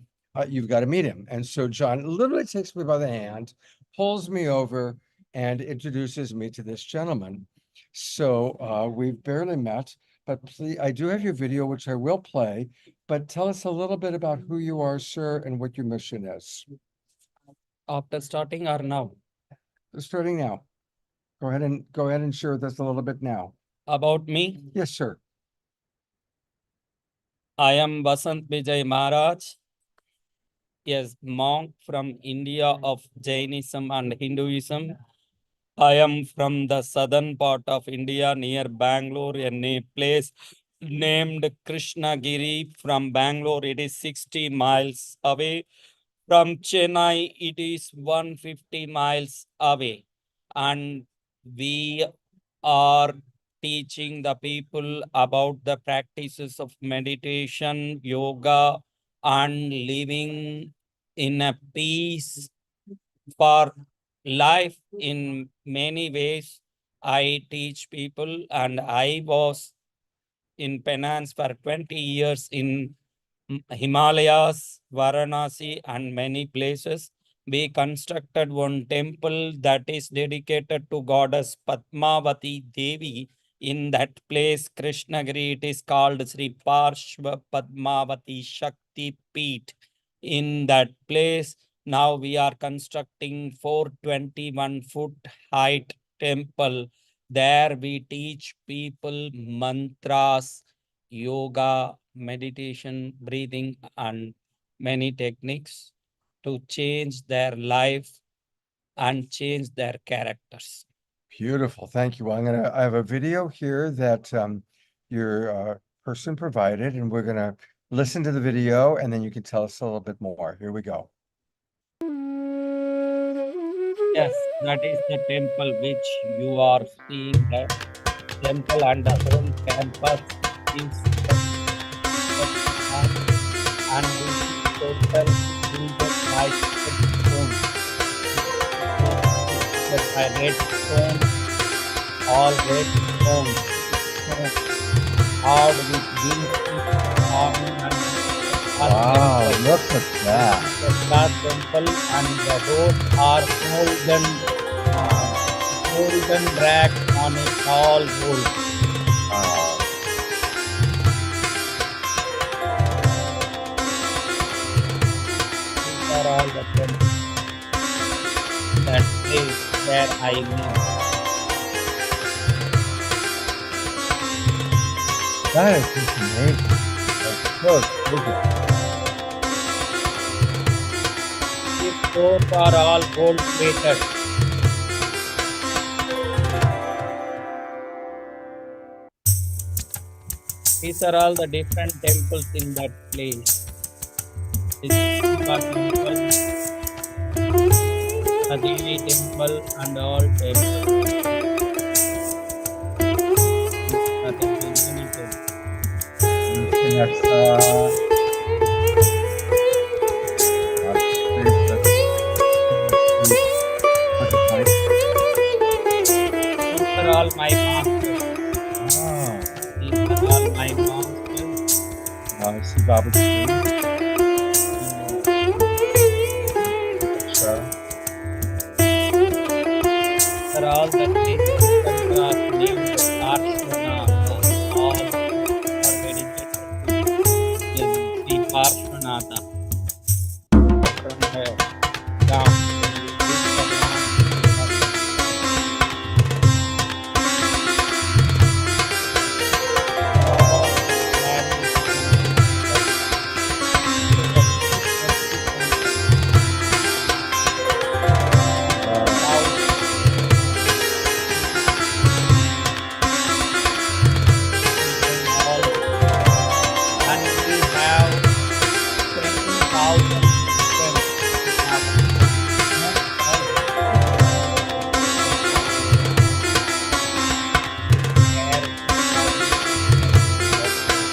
you've got to meet him. And so John literally takes me by the hand, pulls me over, and introduces me to this gentleman. So we've barely met, but please, I do have your video, which I will play, but tell us a little bit about who you are, sir, and what your mission is. After starting or now? Starting now. Go ahead and share with us a little bit now. About me, Yes, sir. I am Basant Vijay Maharaj. Yes, monk from India of Jainism and Hinduism. I am from the southern part of India near Bangalore, a place named Krishnagiri. From Bangalore, it is 60 miles away. From Chennai, it is 150 miles away. And we are teaching the people about the practices of meditation, yoga, and living in a peace for life in many ways. I teach people, and I was in Penance for 20 years in Himalayas, Varanasi, and many places. We constructed one temple that is dedicated to goddess Padmavati Devi. In that place, Krishnagiri, it is called Sri Parshva Padmavati Shakti Peeth. In that place, now we are constructing 421-foot height temple. There we teach people mantras, yoga, meditation, breathing, and many techniques to change their life and change their characters. Beautiful. Thank you. Well, I have a video here that your person provided, and we're gonna listen to the video, and then you can tell us a little bit more. Here we go. Yes, that is the temple which you are seeing. The temple and the whole campus is and this total uses by stone. By red stone, all red stone. carved with beautiful ornaments. Wow, look at that. The Star Temple and the doors are golden rack on a tall pole. Wow. These are all the temples. That place where I live. That is just amazing. That's so cool. These doors are all gold plated. These are all the different temples in that place. This Shiva temple, the Devi temple, and all temples. Nothing but many temples. Looking at These are all my masters. Oh. These are all my masters. I see Baba Tree. These are all the places that are named Parshvana. All are dedicated to Sri Parshvanatha. From the down, when you reach the ground, and we have 20,000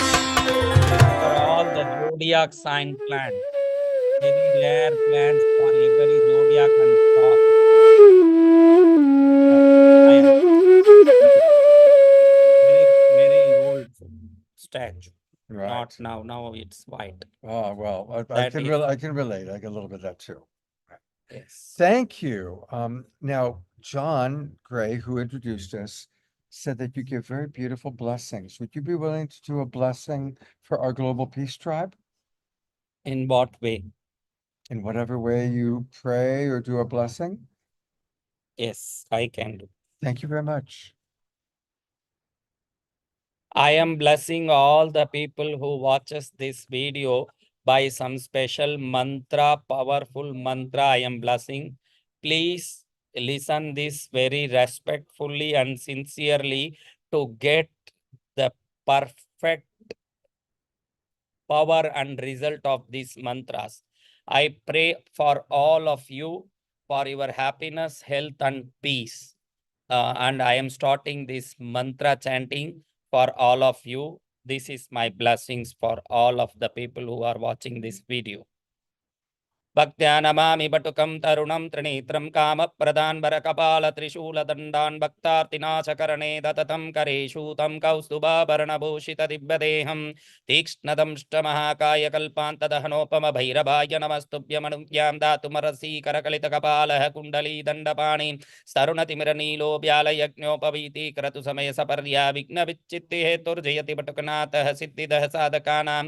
for all the zodiac sign plants. Very rare plants for every zodiac and star. I am very old statue. Right. Not now. Now it's white. Oh, well, I That can is- I can relate. I get a little bit of that too. Yes. Thank you. Now, John Gray, who introduced us, said that you give very beautiful blessings. Would you be willing to do a blessing for our Global Peace Tribe? In what way? In whatever way you pray or do a blessing? Yes, I can do. Thank you very much. I am blessing all the people who watches this video by some special mantra, powerful mantra I am blessing. Please listen this very respectfully and sincerely to get the perfect power and result of these mantras. I pray for all of you for your happiness, health, and peace. And I am starting this mantra chanting for all of you. This is my blessings for all of the people who are watching this video. भक्त्या नमामि बटुकं तरुणं त्रिनेत्रं कामप्रदान्बरकपाल त्रिशूलदण्डान् भक्तार्तिनाशकरणे दततं करेषु तं कौस्तुभाभरणभूषितदिव्यदेहं तीक्ष्णदंष्टमहाकाय कल्पान्तदहनोपमभैरवाय नमस्तुभ्यमनुज्ञां दातुमरसि करकलितकपालः कुण्डली दण्डपाणि स्तरुणतिमिरनीलोऽव्यालयज्ञोपवीति क्रतु समयसपर्या विघ्नविच्चित्ति हेतुर्जयति बटुकनाथः सिद्धिदः साधकानां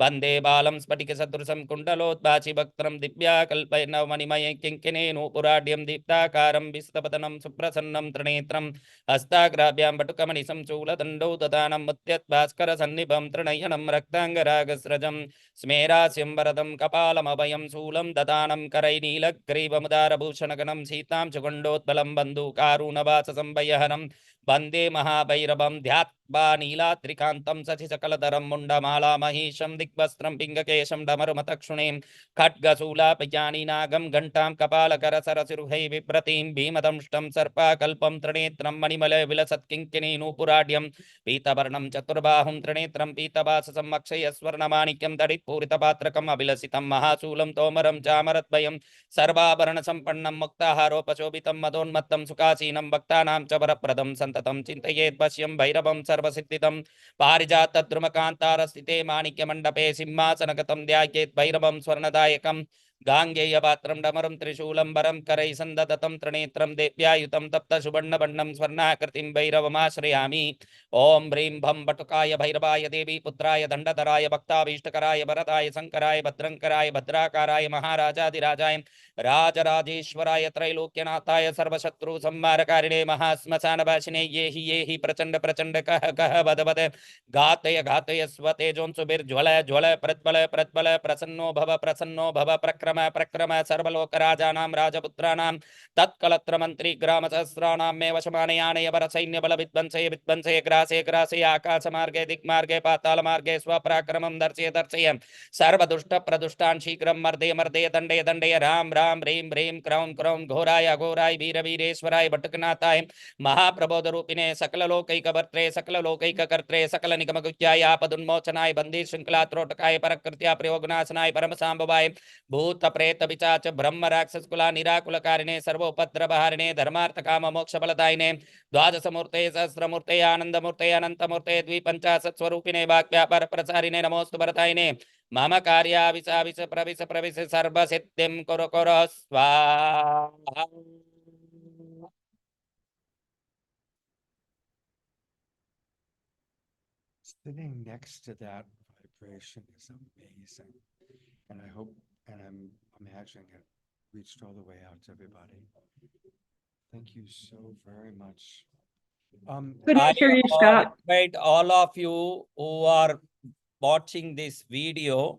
वन्दे बालं स्फटिकसदृशं कुण्डलोद्भासि वक्त्रं दिव्याकल्पैर्नवमणिमये किङ्किणेनूपुराढ्यं दीप्ताकारं विस्तपतनं सुप्रसन्नं त्रिनेत्रं हस्ताग्राभ्यां बटुकमणिसं शूलदण्डौ ददानं मुद्यद्भास्करसन्निभं त्रिनयनं रक्ताङ्गरागस्रजं स्मेरास्यं वरदं कपालमभयं शूलं ददानं करैनीलग्रीवमुदारभूषणगणं सीतां सुगण्डोत्पलं बन्धुकारुणवाससंवयहरं वन्दे महाभैरवं ध्यात्वा नीलात्रिकान्तं शशिसकलधरं मुण्डमाला महिषं दिग्वस्त्रं पिङ्गकेशं डमरुमतक्षुणीं खड्गशूलापयानि नागं घण्टां कपालकरसरसिरुहै बिभ्रतीं भीमदंष्टं सर्पाकल्पं त्रिनेत्रं मणिमलविलसत्किङ्किणीनूपुराढ्यं पीतवर्णं चतुर्बाहुं त्रिनेत्रं पीतवाससं अक्षयस्वर्णमाणिक्यं दडितपूरितपात्रकम् अभिलषितं महाशूलं तोमरं चामरद्वयं सर्वाभरणसम्पन्नं मुक्ताहारोपशोभितं मदोन्मत्तं सुखासीनं भक्तानां च वरप्रदं सन्ततं चिन्तयेत् पश्यं भैरवं सर्वसिद्धिदं पारिजातद्रुमकान्तारस्थिते माणिक्यमण्डपे सिंहासनगतं ध्यायेत् भैरवं स्वर्णदायकं गाङ्गेयपात्रं डमरं त्रिशूलम्बरं करैः सन्ददतं त्रिनेत्रं देव्यायुतं तप्तसुवर्णवर्णं स्वर्णाकृतिं भैरवमाश्रयामि ॐ ह्रीं भं बटुकाय भैरवाय देवी पुत्राय दण्डधराय भक्ताभीष्टकराय वरदाय शङ्कराय भद्रङ्कराय भद्राकाराय महाराजाधिराजाय राजराजेश्वराय त्रैलोक्यनाथाय सर्वशत्रु संहारकारिणे महाश्मशानवासिने ये हि प्रचण्ड प्रचण्ड कह कह वद वद घातय घातय स्वतेजोंसुभिर्ज्वल ज्वल प्रज्वल प्रज्वल प्रसन्नो भव प्रक्रम प्रक्रम सर्वलोकराजानां राजपुत्राणां तत्कलत्र मन्त्री ग्रामसहस्राणां मे वशमानयानय वरसैन्यबल विध्वंसय विध्वंसय ग्रासे ग्रासे आकाशमार्गे दिक्मार्गे पातालमार्गे स्वपराक्रमं दर्शय दर्शय सर्वदुष्ट प्रदुष्टान् शीघ्रं मर्दय मर्दय दण्डय दण्डय राम राम ह्रीं ह्रीं क्रौं क्रौं घोराय अघोराय वीर वीरेश्वराय भटकनाथाय महाप्रबोधरूपिणे सकललोकैकभर्त्रे सकललोकैककर्त्रे सकलनिगमगुह्याय आपदुन्मोचनाय बन्दी शृङ्खलात्रोटकाय परकृत्या प्रयोगनाशनाय परमसाम्भवाय भूत प्रेत पिशाच ब्रह्म राक्षसकुला निराकुलकारिणे सर्वोपद्रवहारिणे धर्मार्थकाम मोक्षफलदायिने द्वादशमूर्ते सहस्रमूर्ते आनन्दमूर्ते अनन्तमूर्ते द्विपञ्चाशत् स्वरूपिणे वाक्व्यापार प्रसारिणे नमोस्तु वरदायिने मम कार्याविष प्रविश प्रविश सर्वसिद्धिं कुरु कुरु स्वाहा Sitting next to that vibration is amazing. And I hope, and I'm imagining it reached all the way out to everybody. Thank you so very much. I invite all of you who are watching this video,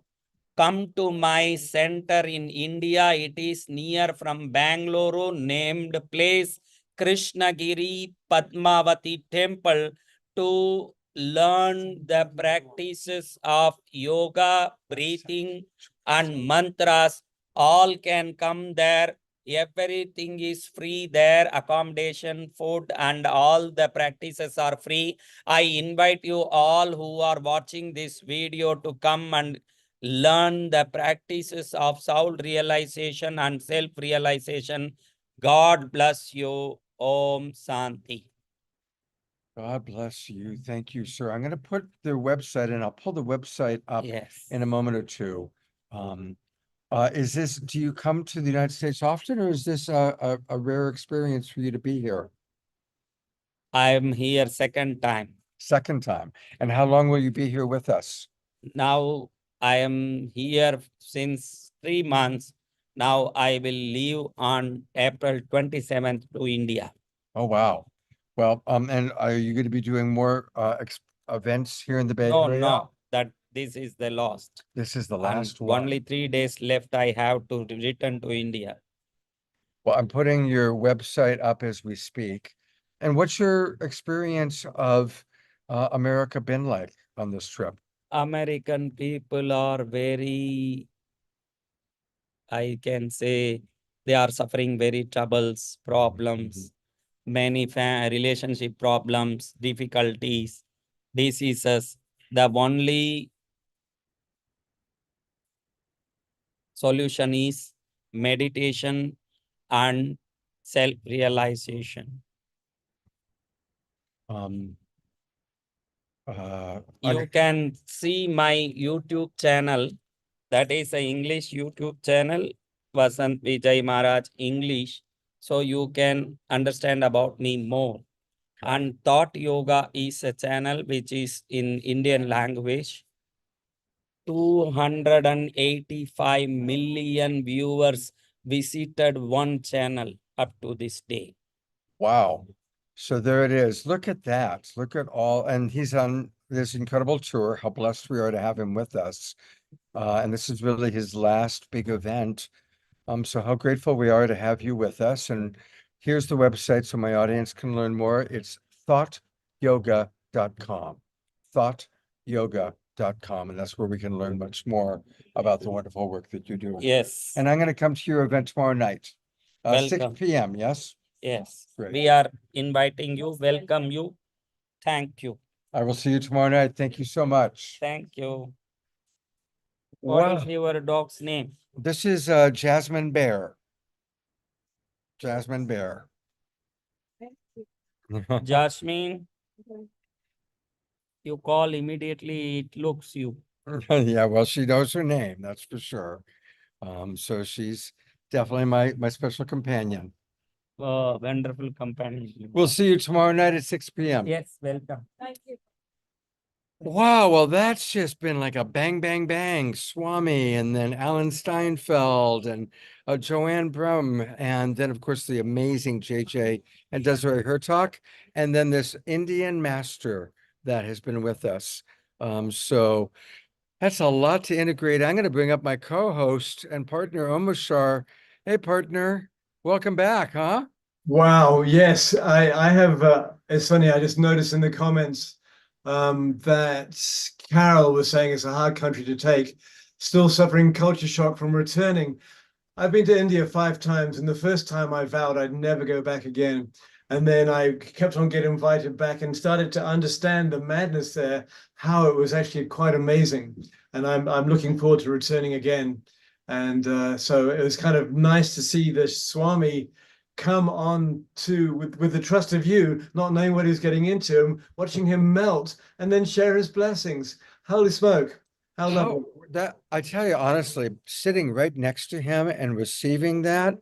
come to my center in India. It is near from Bangalore, named place Krishnagiri Padmavati Temple, to learn the practices of yoga, breathing, and mantras. All can come there. Everything is free there. Accommodation, food, and all the practices are free. I invite you all who are watching this video to come and learn the practices of soul realization and self-realization. God bless you. Om Santi. God bless you. Thank you, sir. I'm going to put their website and I'll pull the website up in a moment or two. Do you come to the United States often, or is this a rare experience for you to be here? I'm here second time. Second time. And how long will you be here with us? Now I am here since 3 months. Now I will leave on April 27th to India. Oh, wow. Well, and are you going to be doing more events here in the Bay Area? No, that this is the last. This is the And last one. only 3 days left. I have to return to India. Well, I'm putting your website up as we speak. And what's your experience of America been like on this trip? American people are very, I can say, they are suffering very troubles, problems, many relationship problems, difficulties, diseases. The only solution is meditation and self-realization. You can see my YouTube channel. That is an English YouTube channel, Vasant Vijay Maharaj English. So you can understand about me more. And Thought Yoga is a channel which is in Indian language. 285 million viewers visited one channel up to this day. Wow. So there it is. Look at that. Look at all. And he's on this incredible tour. How blessed we are to have him with us. And this is really his last big event. So how grateful we are to have you with us. And here's the website so my audience can learn more. It's thoughtyoga.com. Thoughtyoga.com. And that's where we can learn much more about the wonderful work that you do. Yes. And I'm going to come to your event tomorrow night. 6 p.m. Yes? Yes. Great. We are inviting you, welcome you. Thank you. I will see you tomorrow night. Thank you so much. Thank you. What is your dog's name? This is Jasmine Bear. Jasmine Bear. Jasmine. you call immediately, it looks you. Yeah, well, she knows her name, that's for sure. So she's definitely my special companion. Wonderful company. We'll see you tomorrow night at 6 p.m. Yes, welcome. Thank you. Wow, well, that's just been like a bang, bang, bang. Swami, and then Alan Steinfeld, and Joanne Brum, and then, of course, the amazing JJ and Desiree Hertalk, and then this Indian master that has been with us. So that's a lot to integrate. I'm going to bring up my co-host and partner, Omashar. Hey, partner, welcome back, huh? Wow, yes, I have. It's funny, I just noticed in the comments that Carol was saying it's a hard country to take, still suffering culture shock from returning. I've been to India 5 times, and the first time I vowed I'd never go back again. And then I kept on getting invited back and started to understand the madness there, how it was actually quite amazing. And I'm looking forward to returning again. And so it was kind of nice to see the Swami come on to with the trust of you, not knowing what he's getting into, and watching him melt and then share his blessings. Holy smoke. How lovely. That I tell you honestly, sitting right next to him and receiving that,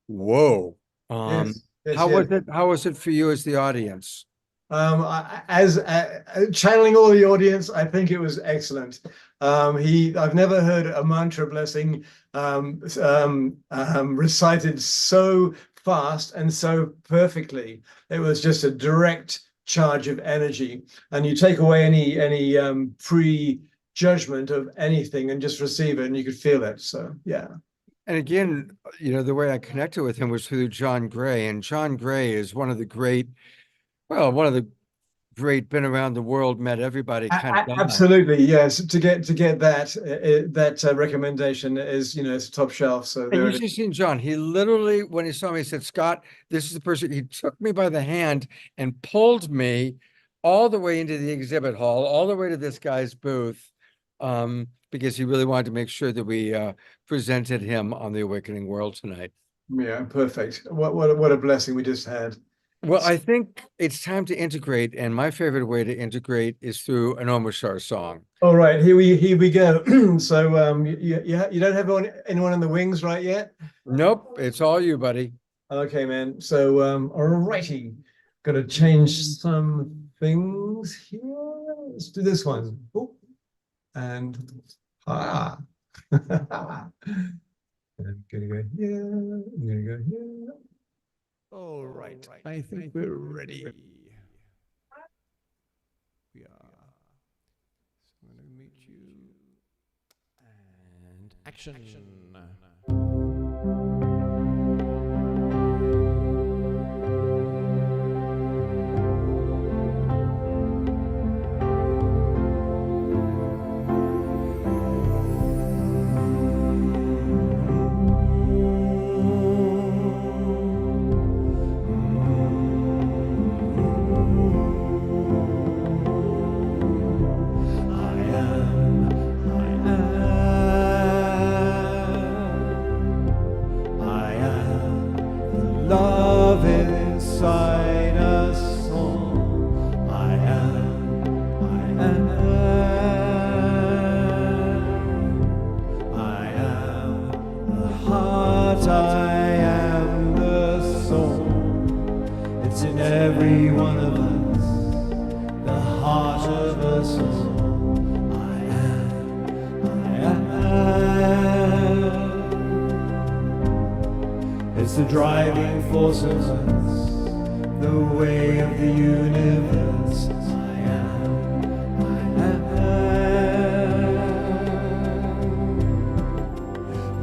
whoa. Yes, yes, How yes. was it? How was it for you as the audience? As channeling all the audience, I think it was excellent. I've never heard a mantra blessing recited so fast and so perfectly. It was just a direct charge of energy, and you take away any pre-judgment of anything and just receive it, and you could feel it. So yeah. And again, the way I connected with him was through John Gray, and John Gray is one of the great, been around the world, met everybody kind of guy. Absolutely, yes. To get that recommendation is, it's top shelf. So And there you it is. should have seen John. He literally, when he saw me, he said, "Scott, this is the person." He took me by the hand and pulled me all the way into the exhibit hall, all the way to this guy's booth, because he really wanted to make sure that we presented him on the Awakening World tonight. Yeah, perfect. What a blessing we just had. Well, I think it's time to integrate, and my favorite way to integrate is through an Omashar song. All right, here we go. So you don't have anyone in the wings right yet? Nope, it's all you, buddy. Okay, man. So all righty, got to change some things here. Let's do this one. Oh, and I'm gonna go here. I'm gonna go here. All right, I think we're ready. We are. So I'm going to meet you. And action. Love inside us all. I am. I am the heart, I am the soul. It's in every one of us, the heart of us all. I am. It's the driving force of us, the way of the universe. I am.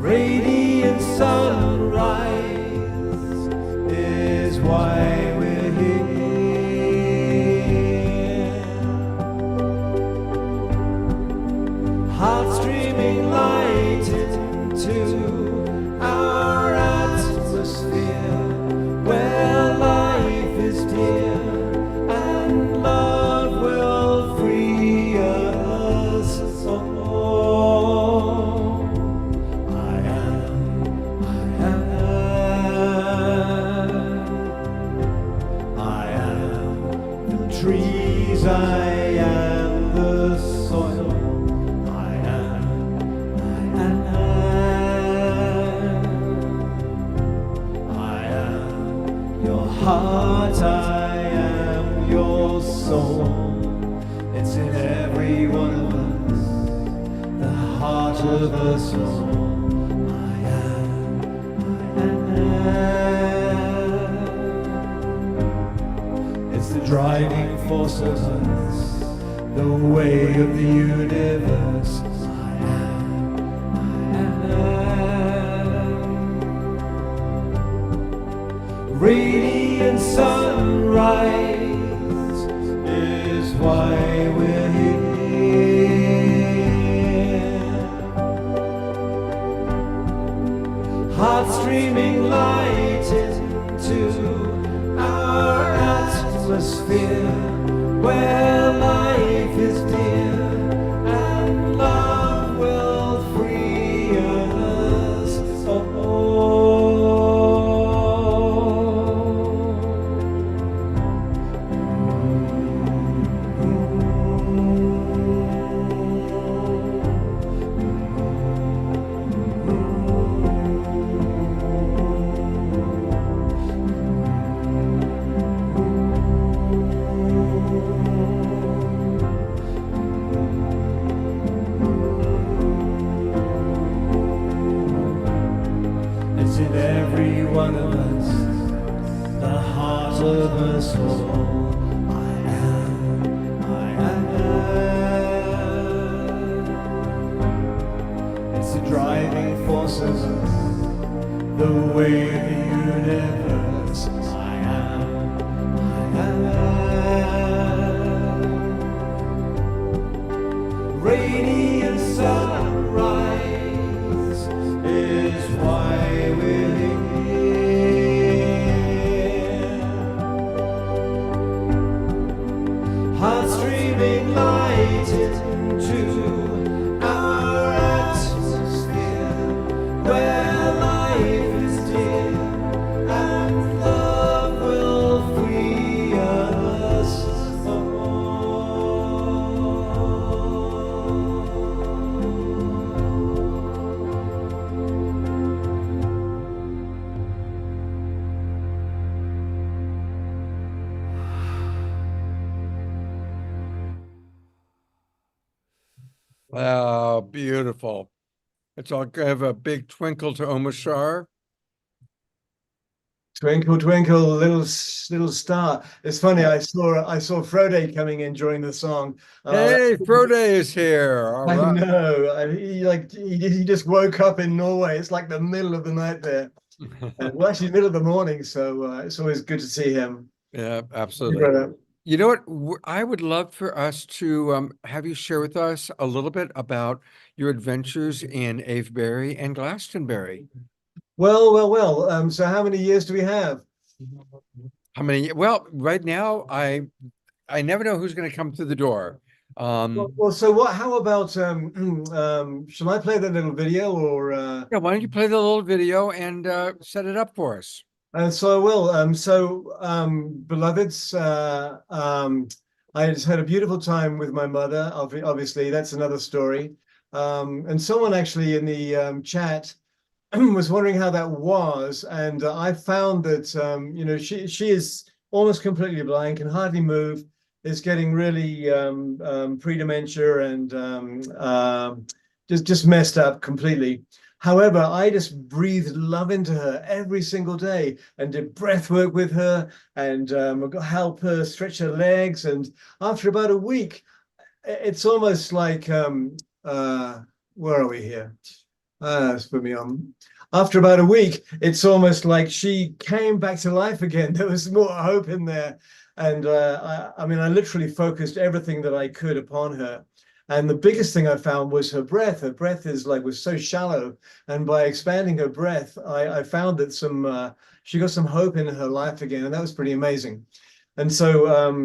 Radiant sunrise is why we're here. Heart streaming light into our atmosphere, where life is dear and love will free us all. I am. us all. I am. It's the driving force of us, the way of the universe. I am. Radiant sunrise is why we're here. Heart streaming light into our atmosphere, where life is dear and love will free us all. It's in every one of us, the heart of us all. I am. It's the driving force of us, the way of the universe. I am. Radiant sunrise is why we're here. Heart streaming light into our atmosphere, where life is dear and love will free us Oh, beautiful. It's all give a big twinkle to Omashar. Twinkle, twinkle, little star. It's funny. I saw Frode coming in during the song. Hey, Frode is here. All I right. know. He just woke up in Norway. It's like the middle of the night there. Well, actually, middle of the morning. So it's always good to see him. Yeah, Hey, absolutely. brother. You know what? I would love for us to have you share with us a little bit about your adventures in Avebury and Glastonbury. Well. So how many years do we have? How many? Well, right now, I never know who's going to come through the door. Well, so what? How about shall I play that little video or? Yeah, why don't you play the little video and set it up for us? And so I will. Beloveds, I just had a beautiful time with my mother. Obviously, that's another story. And someone actually in the chat was wondering how that was, and I found that she is almost completely blind, can hardly move, is getting really pre-dementia and just messed up completely. However, I just breathed love into her every single day and did breath work with her and help her stretch her legs. And after about a week, it's almost like where are we here? Let's put me on. After about a week, it's almost like she came back to life again. There was more hope in there. And I mean, I literally focused everything that I could upon her. And the biggest thing I found was her breath. Her breath was so shallow. And by expanding her breath, I found that she got some hope in her life again. And that was pretty amazing. And so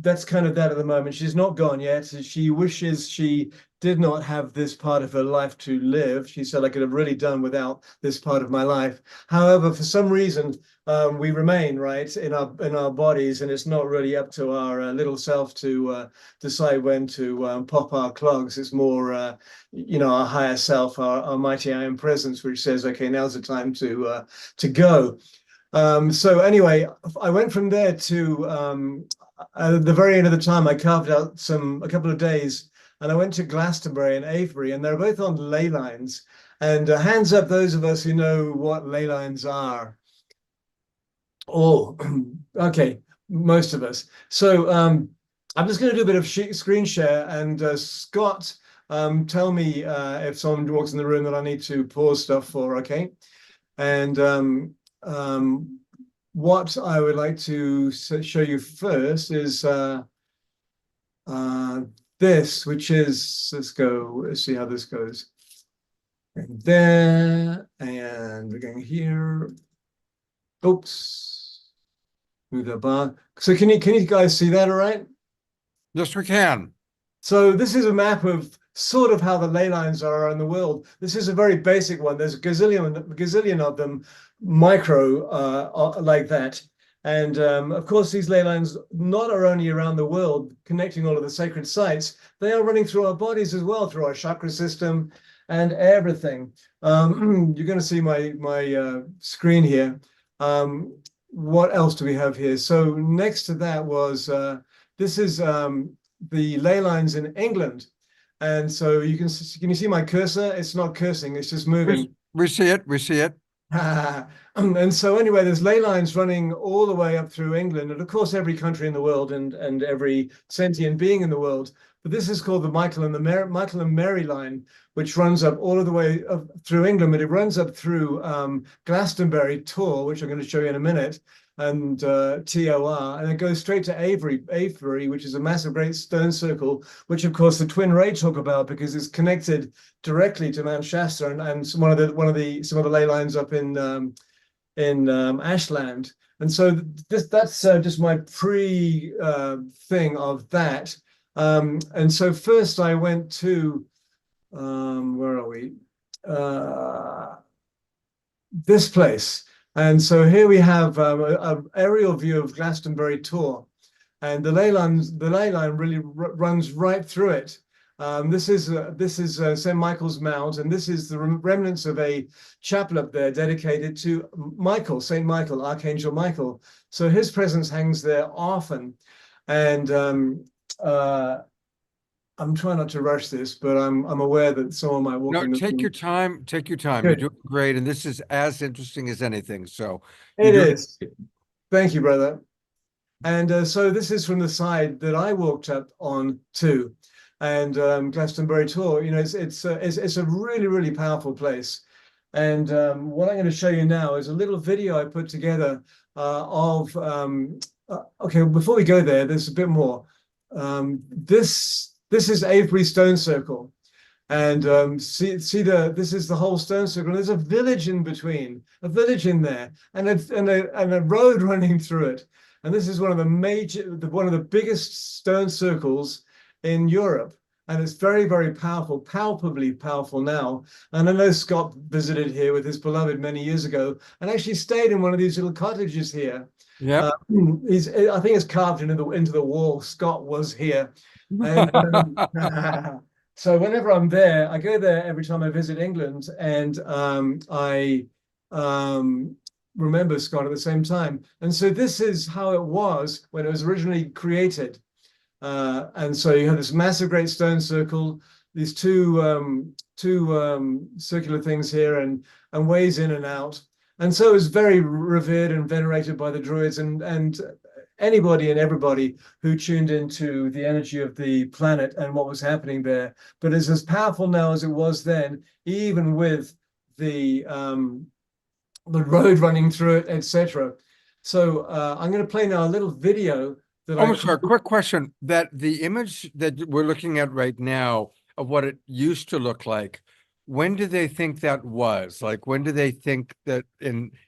that's kind of that at the moment. She's not gone yet. She wishes she did not have this part of her life to live. She said, I could have really done without this part of my life. However, for some reason, we remain right in our bodies, and it's not really up to our little self to decide when to pop our clogs. It's more, our higher self, our mighty I am presence, which says, okay, now's the time to go. So anyway, I went from there to at the very end of the time. I carved out a couple of days and I went to Glastonbury and Avebury, and they're both on ley lines. And hands up those of us who know what ley lines are. Oh, okay, most of us. So I'm just going to do a bit of screen share, and Scott, tell me if someone walks in the room that I need to pause stuff for, okay? And what I would like to show you first is this, which is, let's see how this goes. And there, and we're going here. Oops, move that bar. So can you guys see that all right? Yes, we can. So this is a map of sort of how the ley lines are around the world. This is a very basic one. There's a gazillion of them, micro like that. And of course, these ley lines not are only around the world, connecting all of the sacred sites, they are running through our bodies as well, through our chakra system and everything. You're going to see my screen here. What else do we have here? So next to that was, this is the ley lines in England. And so can you see my cursor? It's not cursing, it's just moving. We see it, we see it. And so anyway, there's ley lines running all the way up through England, and of course every country in the world and every sentient being in the world. But this is called the Michael and Mary line, which runs up all of the way up through England, but it runs up through Glastonbury Tor, which I'm going to show you in a minute, and TOR, and it goes straight to Avebury, which is a massive great stone circle, which of course the Twin Ray talk about because it's connected directly to Mount Shasta and some of the ley lines up in Ashland. And so that's just my pre thing of that. And so first I went to where are we? This place. And so here we have an aerial view of Glastonbury Tor, and the ley line really runs right through it. This is St. Michael's Mount, and this is the remnants of a chapel up there dedicated to Michael, St. Michael, Archangel Michael. So his presence hangs there often, and I'm trying not to rush this, but I'm aware that someone might walk in. No, take your time. Take your time. Good. You're doing great, and this is as interesting as anything. So It is. Thank you, brother. And so this is from the side that I walked up on too, and Glastonbury Tor. You know, it's a really, really powerful place. And what I'm going to show you now is a little video I put together of. Okay, before we go there, there's a bit more. This is Avebury Stone Circle, and this is the whole stone circle. There's a village in between, a village in there, and a road running through it. And this is one of the biggest stone circles in Europe, and it's very, very powerful, palpably powerful now. And I know Scott visited here with his beloved many years ago, and actually stayed in one of these little cottages here. Yeah, I think it's carved into the wall. Scott was here. And so whenever I'm there, I go there every time I visit England, and I remember Scott at the same time. And so this is how it was when it was originally created. And so you have this massive great stone circle, these two circular things here, and ways in and out. And so it was very revered and venerated by the Druids and anybody and everybody who tuned into the energy of the planet and what was happening there. But it's as powerful now as it was then, even with the road running through it, etc. So I'm going to play now a little video that Oh, sorry, quick question. That the image that we're looking at right now of what it used to look like, when do they think that was? Like, when do they think that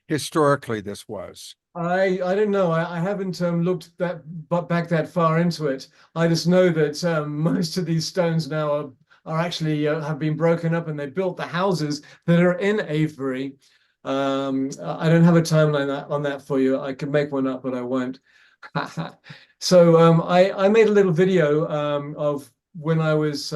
historically this was? I don't know. I haven't looked back that far into it. I just know that most of these stones now are actually have been broken up, and they built the houses that are in Avebury. I don't have a timeline on that for you. I could make one up, but I won't. So I made a little video of when I was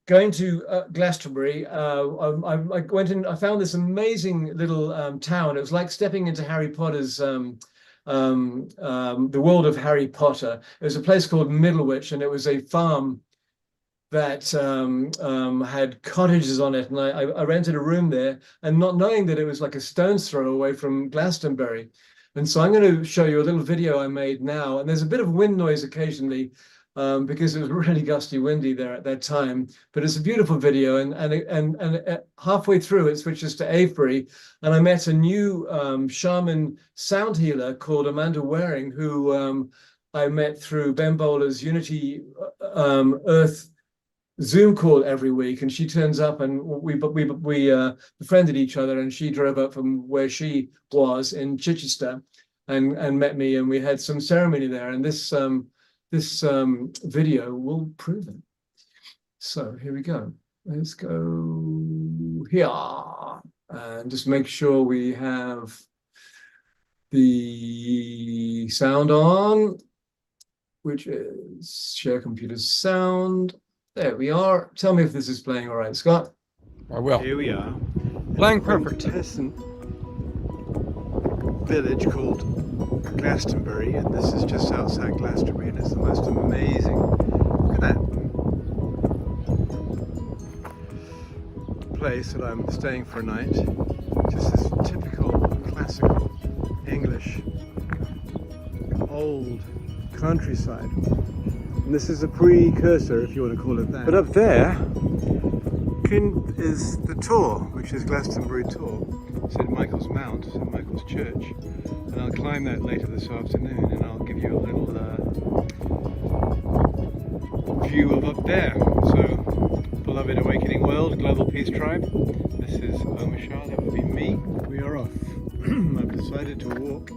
going to Glastonbury. I went in. I found this amazing little town. It was like stepping into Harry Potter's the world of Harry Potter. It was a place called Middlewich, and it was a farm that had cottages on it, and I rented a room there, and not knowing that it was like a stone's throw away from Glastonbury. And so I'm going to show you a little video I made now, and there's a bit of wind noise occasionally because it was really gusty windy there at that time. But it's a beautiful video, and halfway through it switches to Avebury, and I met a new shaman sound healer called Amanda Waring, who I met through Ben Bowler's Unity Earth Zoom call every week, and she turns up, and we befriended each other, and she drove up from where she was in Chichester and met me, and we had some ceremony there, and this video will prove it. So here we go. Let's go here and just make sure we have the sound on, which is share computer sound. There we are. Tell me if this is playing all right, Scott. I will. Here we are. Playing perfect. Peasant village called Glastonbury, and this is just outside Glastonbury, and it's the most amazing. Look at that place that I'm staying for a night. Just this typical classical English old countryside. And this is a precursor, if you want to call it that. But up there is the Tor, which is Glastonbury Tor, St. Michael's Mount, St. Michael's Church. And I'll climb that later this afternoon, and I'll give you a little view of up there. So, beloved Awakening World, Global Peace Tribe, this is Omashar, that would be me. We are off. I've decided to walk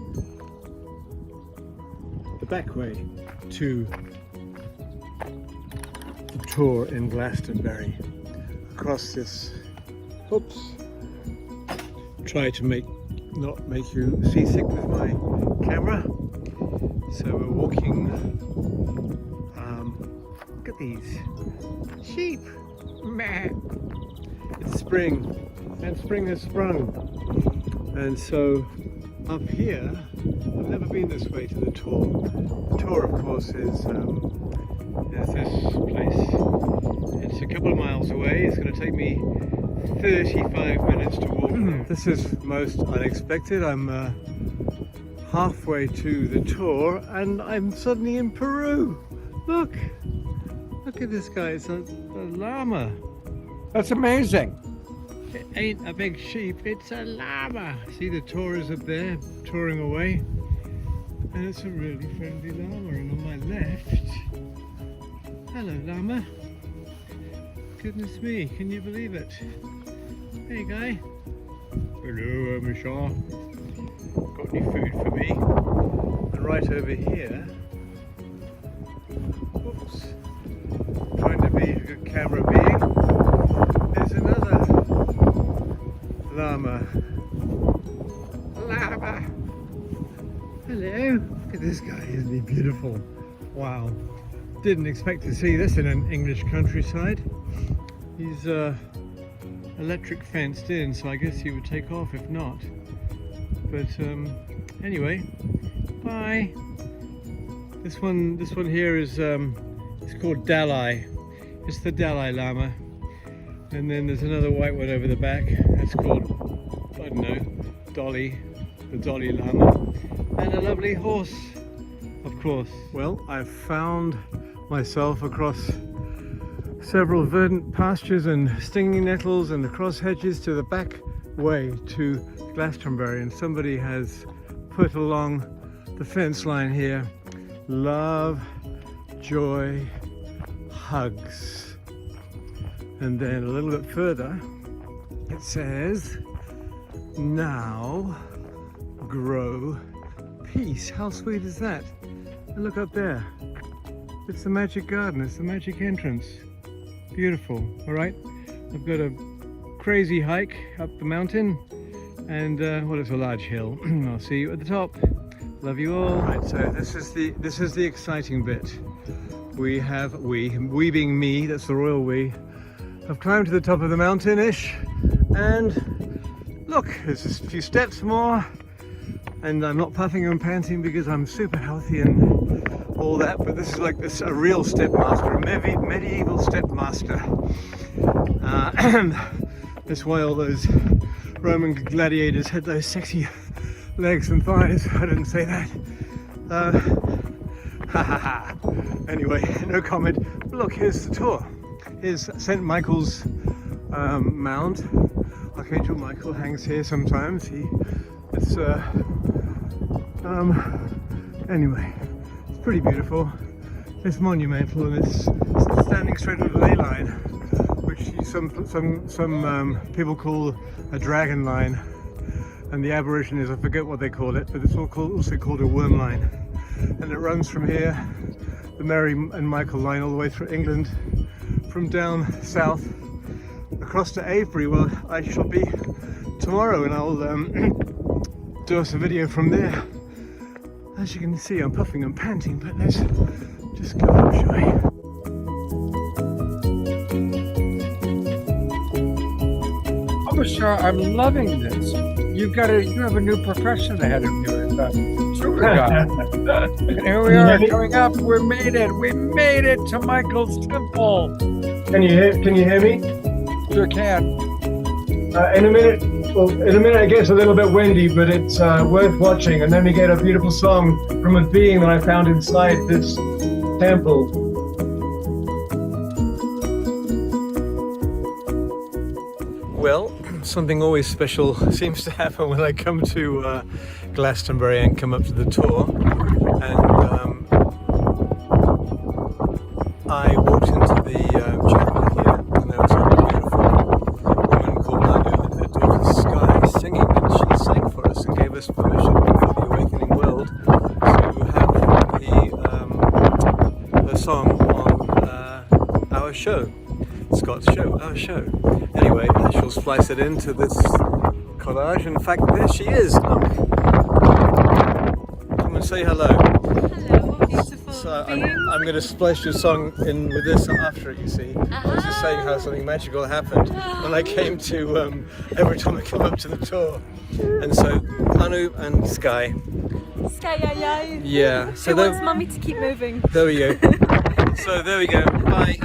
the back way to the Tor in Glastonbury, across this, oops, try to not make you seasick with my camera. So we're walking, look at these sheep, meh. It's spring, and spring has sprung. And so up here, I've never been this way to the Tor. The Tor, of course, is this place. It's a couple of miles away. It's going to take me 35 minutes to walk. This is most unexpected. I'm halfway to the Tor, and I'm suddenly in Peru. Look at this guy. It's a llama. That's amazing. It ain't a big sheep, it's a llama. See, the Tor is up there, touring away. And it's a really friendly llama. And on my left, hello llama. Goodness me, can you believe it? Hey guy. Hello, Michelle. Got any food for me? And right over here, whoops, trying to be a good camera being, there's another llama. Llama! Hello! Look at this guy, isn't he beautiful? Wow. Didn't expect to see this in an English countryside. He's electric fenced in, so I guess he would take off if not. But anyway, bye! This one here is it's called Dalai. It's the Dalai Lama. And then there's another white one over the back. That's called, I don't know, Dolly, the Dolly Lama. And a lovely horse, of course. Well, I've found myself across several verdant pastures and stinging nettles and across hedges to the back way to Glastonbury. And somebody has put along the fence line here, love, joy, hugs. And then a little bit further, it says, now grow peace. How sweet is that? And look up there. It's the magic garden. It's the magic entrance. Beautiful. All right. I've got a crazy hike up the mountain, and well, it's a large hill. I'll see you at the top. Love you all. Right. So this is the exciting bit. We being me. That's the royal we. I've climbed to the top of the mountain-ish, and look, there's just a few steps more, and I'm not puffing and panting because I'm super healthy and all that, but this is like this a real stepmaster, a medieval stepmaster. And that's why all those Roman gladiators had those sexy legs and thighs. I didn't say that. Anyway, no comment. Look, here's the tour. Here's St. Michael's mound. Archangel Michael hangs here sometimes. Anyway, it's pretty beautiful. It's monumental, and it's standing straight on the ley line, which some people call a dragon line, and the Aborigines, I forget what they call it, but it's also called a worm line. And it runs from here, the Mary and Michael line, all the way through England, from down south across to Avebury, where I shall be tomorrow, and I'll do us a video from there. As you can see, I'm puffing and panting, but let's just go up, shall we? Oh, Bashar, I'm loving this. You have a new profession ahead of you as a tour guide. And here we are coming up. We made it to Michael's temple. Can you hear me? Sure can. In a minute it gets a little bit windy, but it's worth watching. And then we get a beautiful song from a being that I found inside this temple. Well, something always special seems to happen when I come to Glastonbury and come up to the tour. And I walked into the chapel here, and there was a beautiful woman called Nadia and her daughter Sky singing, and she sang for us and gave us permission for the Awakening World to have her song on our show, Scott's show, our show. Anyway, I shall splice it into this collage. In fact, there she is. Look. Come and say hello. Hello, beautiful. So I'm going to splice your song in with this after it, you see. I was just saying how something magical happened when I came to, every time I come up to the tour. And so, Anu and Sky. Sky, yeah. Yeah. So Who wants mummy to keep moving? There we go. So there we go. Bye.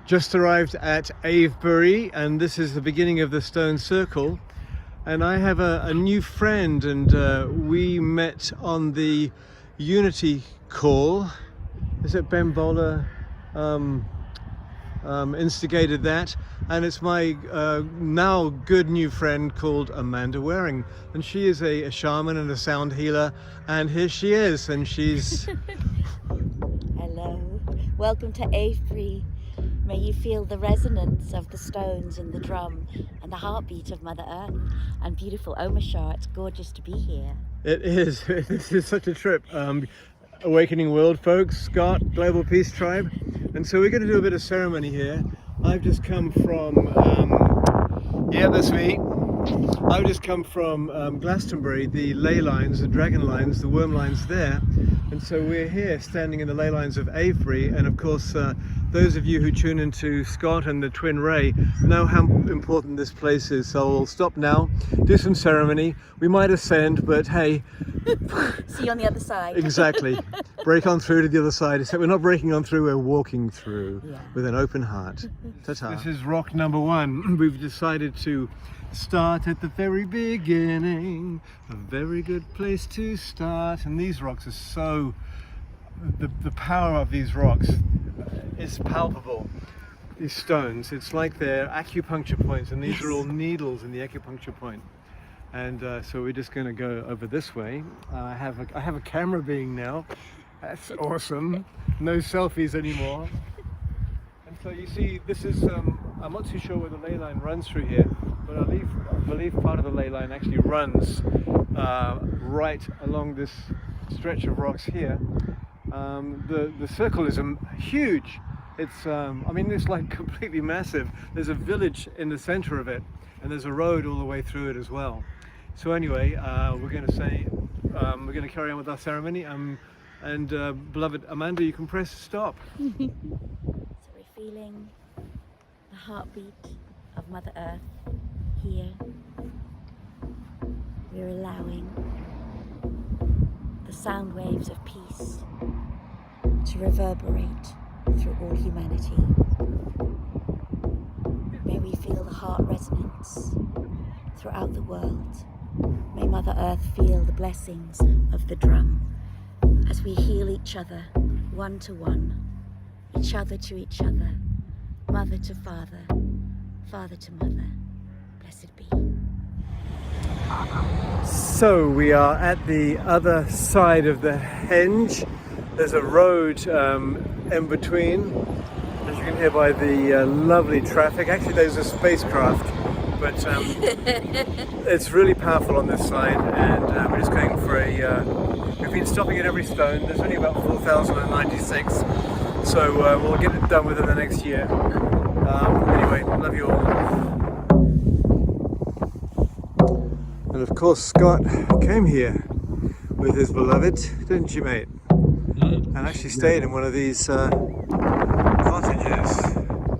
Just arrived at Avebury, and this is the beginning of the Stone Circle. And I have a new friend, and we met on the Unity call. Is it Ben Bowler instigated that? And it's my now good new friend called Amanda Waring, and she is a shaman and a sound healer, and here she is, and she's Hello, welcome to Avebury. May you feel the resonance of the stones and the drum and the heartbeat of Mother Earth and beautiful Omashar. It's gorgeous to be here. It is. This is such a trip. Awakening World folks, Scott, Global Peace Tribe. And so we're going to do a bit of ceremony here. I've just come from, yeah, that's me. I've just come from Glastonbury, the ley lines, the dragon lines, the worm lines there. And so we're here standing in the ley lines of Avebury. And of course, those of you who tune into Scott and the Twin Ray know how important this place is. So we'll stop now, do some ceremony. We might ascend, but hey. See you on the other side. Exactly. Break on through to the other side. Except we're not breaking on through, we're walking through with an open heart. Ta-ta. This is rock number 1. We've decided to start at the very beginning. A very good place to start. And these rocks are so... The power of these rocks is palpable. These stones, it's like they're acupuncture points, and these are all needles in the acupuncture point. And so we're just going to go over this way. I have a camera being now. That's awesome. No selfies anymore. And so you see, this is, I'm not too sure where the ley line runs through here, but I believe part of the ley line actually runs right along this stretch of rocks here. The circle is huge. It's, I mean, it's like completely massive. There's a village in the center of it, and there's a road all the way through it as well. So anyway, we're going to carry on with our ceremony. And beloved Amanda, you can press stop. So we're feeling the heartbeat of Mother Earth here. We're allowing the sound waves of peace to reverberate through all humanity. May we feel the heart resonance throughout the world. May Mother Earth feel the blessings of the drum as we heal each other, one to one, each other to each other, mother to father, father to mother. Blessed be. So we are at the other side of the henge. There's a road in between, as you can hear by the lovely traffic. Actually, there's a spacecraft, but it's really powerful on this side, and we're just going for we've been stopping at every stone. There's only about 4,096, so we'll get it done within the next year. Anyway, love you all. And of course, Scott came here with his beloved, didn't you, mate? And actually stayed in one of these cottages.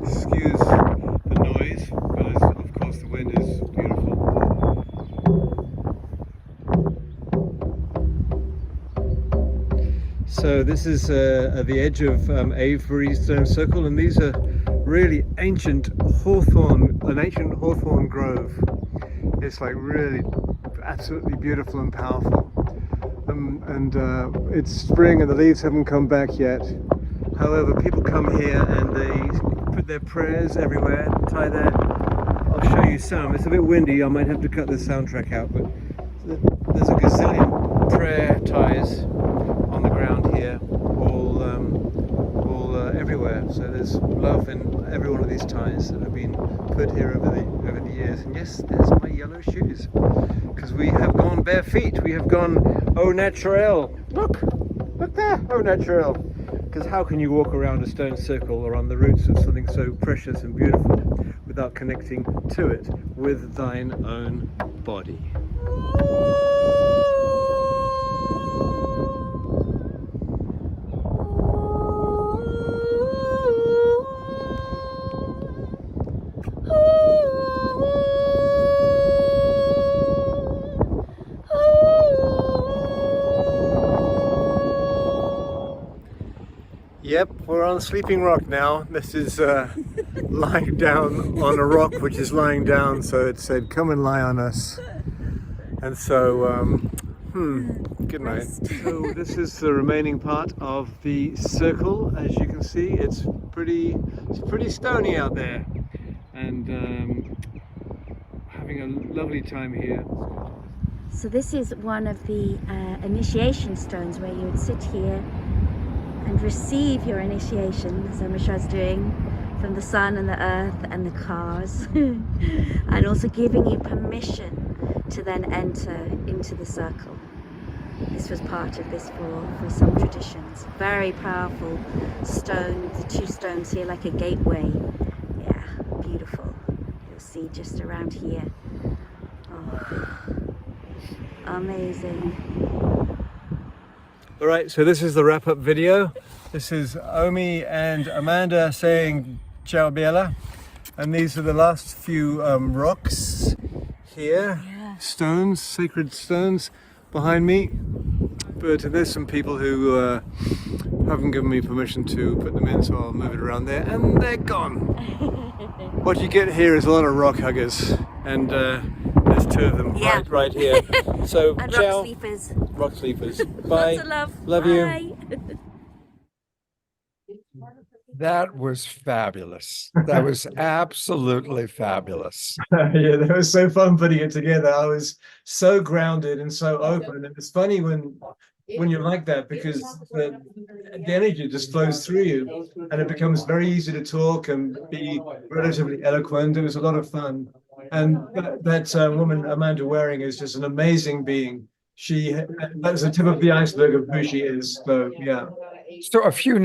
Excuse the noise, but of course the wind is beautiful. So this is at the edge of Avebury Stone Circle, and these are really an ancient hawthorn grove. It's like really absolutely beautiful and powerful. It's spring and the leaves haven't come back yet. However, people come here and they put their prayers everywhere, tie their... I'll show you some. It's a bit windy, I might have to cut the soundtrack out, but there's a gazillion prayer ties on the ground here, all everywhere. So there's love in every one of these ties that have been put here over the years. And yes, there's my yellow shoes, because we have gone bare feet. We have gone au naturel. Look there, au naturel. Because how can you walk around a stone circle or on the roots of something so precious and beautiful without connecting to it with thine own body? Yep, we're on Sleeping Rock now. This is lying down on a rock, which is lying down, so it said, come and lie on us. And so, good night. So this is the remaining part of the circle. As you can see, it's pretty stony out there. And having a lovely time here. So this is one of the initiation stones where you would sit here and receive your initiation, as Omishar's doing, from the sun and the earth and the cars, and also giving you permission to then enter into the circle. This was part of this for some traditions. Very powerful stone, the two stones here like a gateway. Yeah, beautiful. You'll see just around here. Oh, amazing. All right, so this is the wrap-up video. This is Omi and Amanda saying ciao Biela. And these are the last few rocks here. Yeah. Stones, sacred stones behind me. But there's some people who haven't given me permission to put them in, so I'll move it around there. And they're gone. What you get here is a lot of rock huggers. And there's two of them right here. So and ciao. Rock sleepers. Rock sleepers. Bye. Lots of love. Love Bye. you. That was fabulous. That was absolutely fabulous. Yeah, that was so fun putting it together. I was so grounded and so open. And it's funny when you're like that, because the energy just flows through you and it becomes very easy to talk and be relatively eloquent. It was a lot of fun. And that woman, Amanda Waring, is just an amazing being. That's the tip of the iceberg of who she is. So, yeah. So a few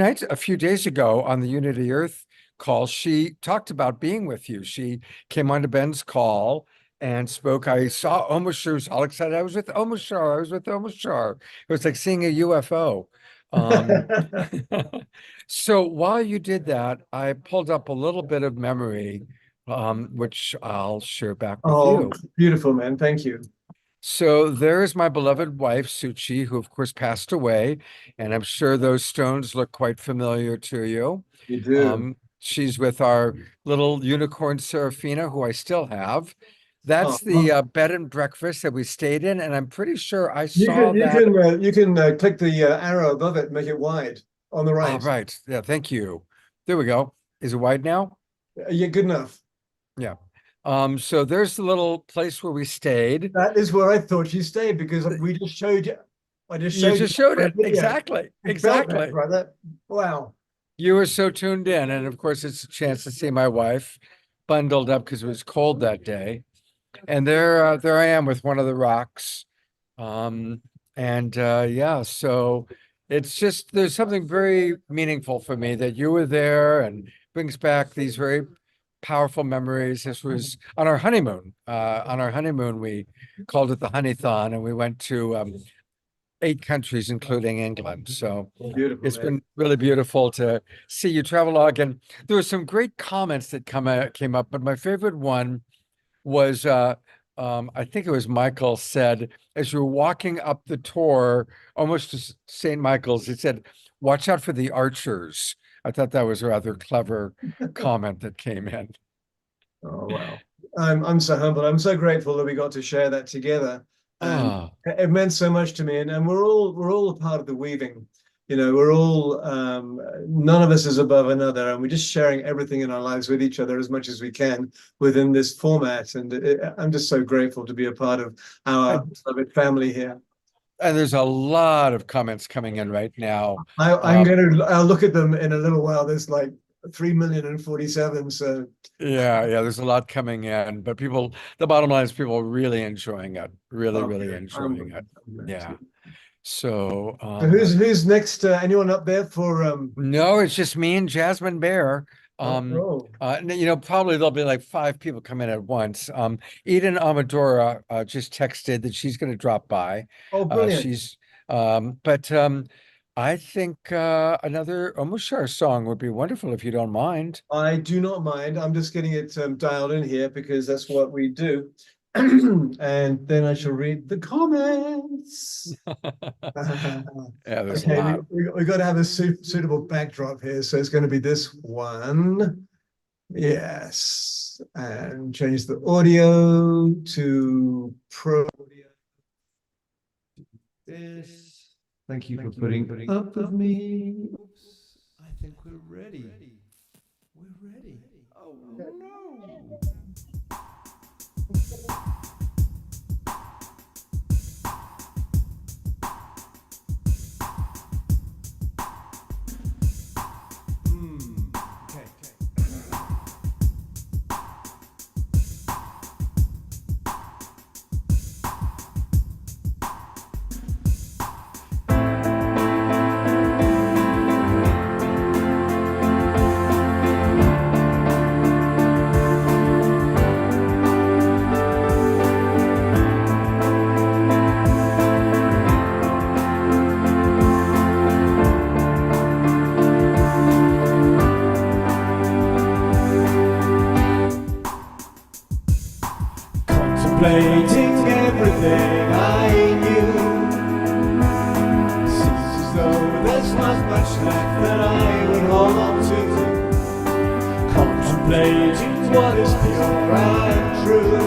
days ago on the Unity Earth call, she talked about being with you. She came onto Ben's call and spoke. I saw Omishar, was all excited. I was with Omishar. It was like seeing a UFO. So while you did that, I pulled up a little bit of memory, which I'll share back with you. Beautiful, man. Thank you. So there's my beloved wife, Suchi, who of course passed away. And I'm sure those stones look quite familiar to you. You do. She's with our little unicorn Serafina, who I still have. That's the bed and breakfast that we stayed in. And I'm pretty sure I saw that. You can click the arrow above it and make it wide on the right. Oh, right. Yeah, thank you. There we go. Is it wide now? Yeah, good enough. Yeah. So there's the little place where we stayed. That is where I thought you stayed, because we just showed you. You just showed it. Exactly. Exactly. Brother. Wow. You were so tuned in. And of course, it's a chance to see my wife bundled up because it was cold that day. And there I am with one of the rocks. Yeah, so it's just, there's something very meaningful for me that you were there, and brings back these very powerful memories. This was on our honeymoon. We called it the Honeython, and we went to 8 countries, including England. So beautiful, it's been really beautiful to see you travelogue. And there were some great comments that came up, but my favorite one was I think it was Michael said, as you were walking up the tour, almost to St. Michael's, it said, "Watch out for the archers." I thought that was a rather clever comment that came in. Oh, wow. I'm so humbled. I'm so grateful that we got to share that together. And it meant so much to me. And we're all a part of the weaving. You know, we're all, none of us is above another, and we're just sharing everything in our lives with each other as much as we can within this format. And I'm just so grateful to be a part of our beloved family here. And there's a lot of comments coming in right now. I'll look at them in a little while. There's like 3,047,000. So yeah, there's a lot coming in, but the bottom line is people are really enjoying it. Really enjoying it. Yeah. So who's next? Anyone up there for No, it's just me and Jasmine Bear. Probably there'll be like 5 people come in at once. Eden Amadora just texted that she's going to drop by. Oh, brilliant. I think another Omushar song would be wonderful if you don't mind. I do not mind. I'm just getting it dialed in here because that's what we do. And then I shall read the comments. Yeah, there's a Okay, lot. we got to have a suitable backdrop here. So it's going to be this one. Yes. And change the audio to pro audio. This. Thank you for putting up with me. Oops. I think we're ready. We're ready. Oh no. Okay. Contemplating everything I knew. Seems as though there's not much left that I would hold on to. Contemplating what is pure and true.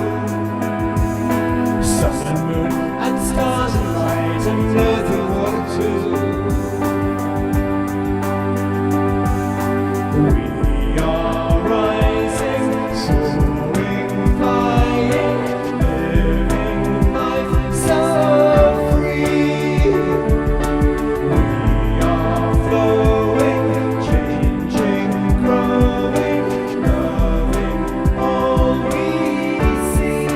Sun and moon and stars and light and earth and water too. We are rising, soaring, flying, living life so free. We are flowing, changing, growing, loving all we see.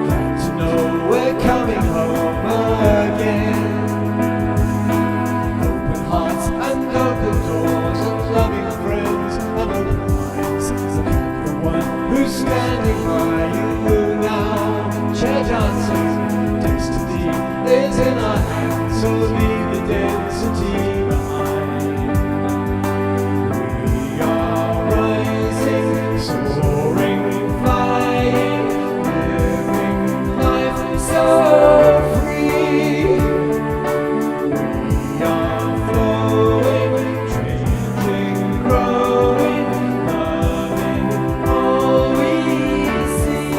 Glad to know we're coming home again. Open hearts and open doors and loving friends and open minds. The one who's standing by you now. Chair dancing, destiny is in our hands, so leave the density behind. We are rising, soaring, flying, living life so free. We are flowing, changing, growing, loving all we see.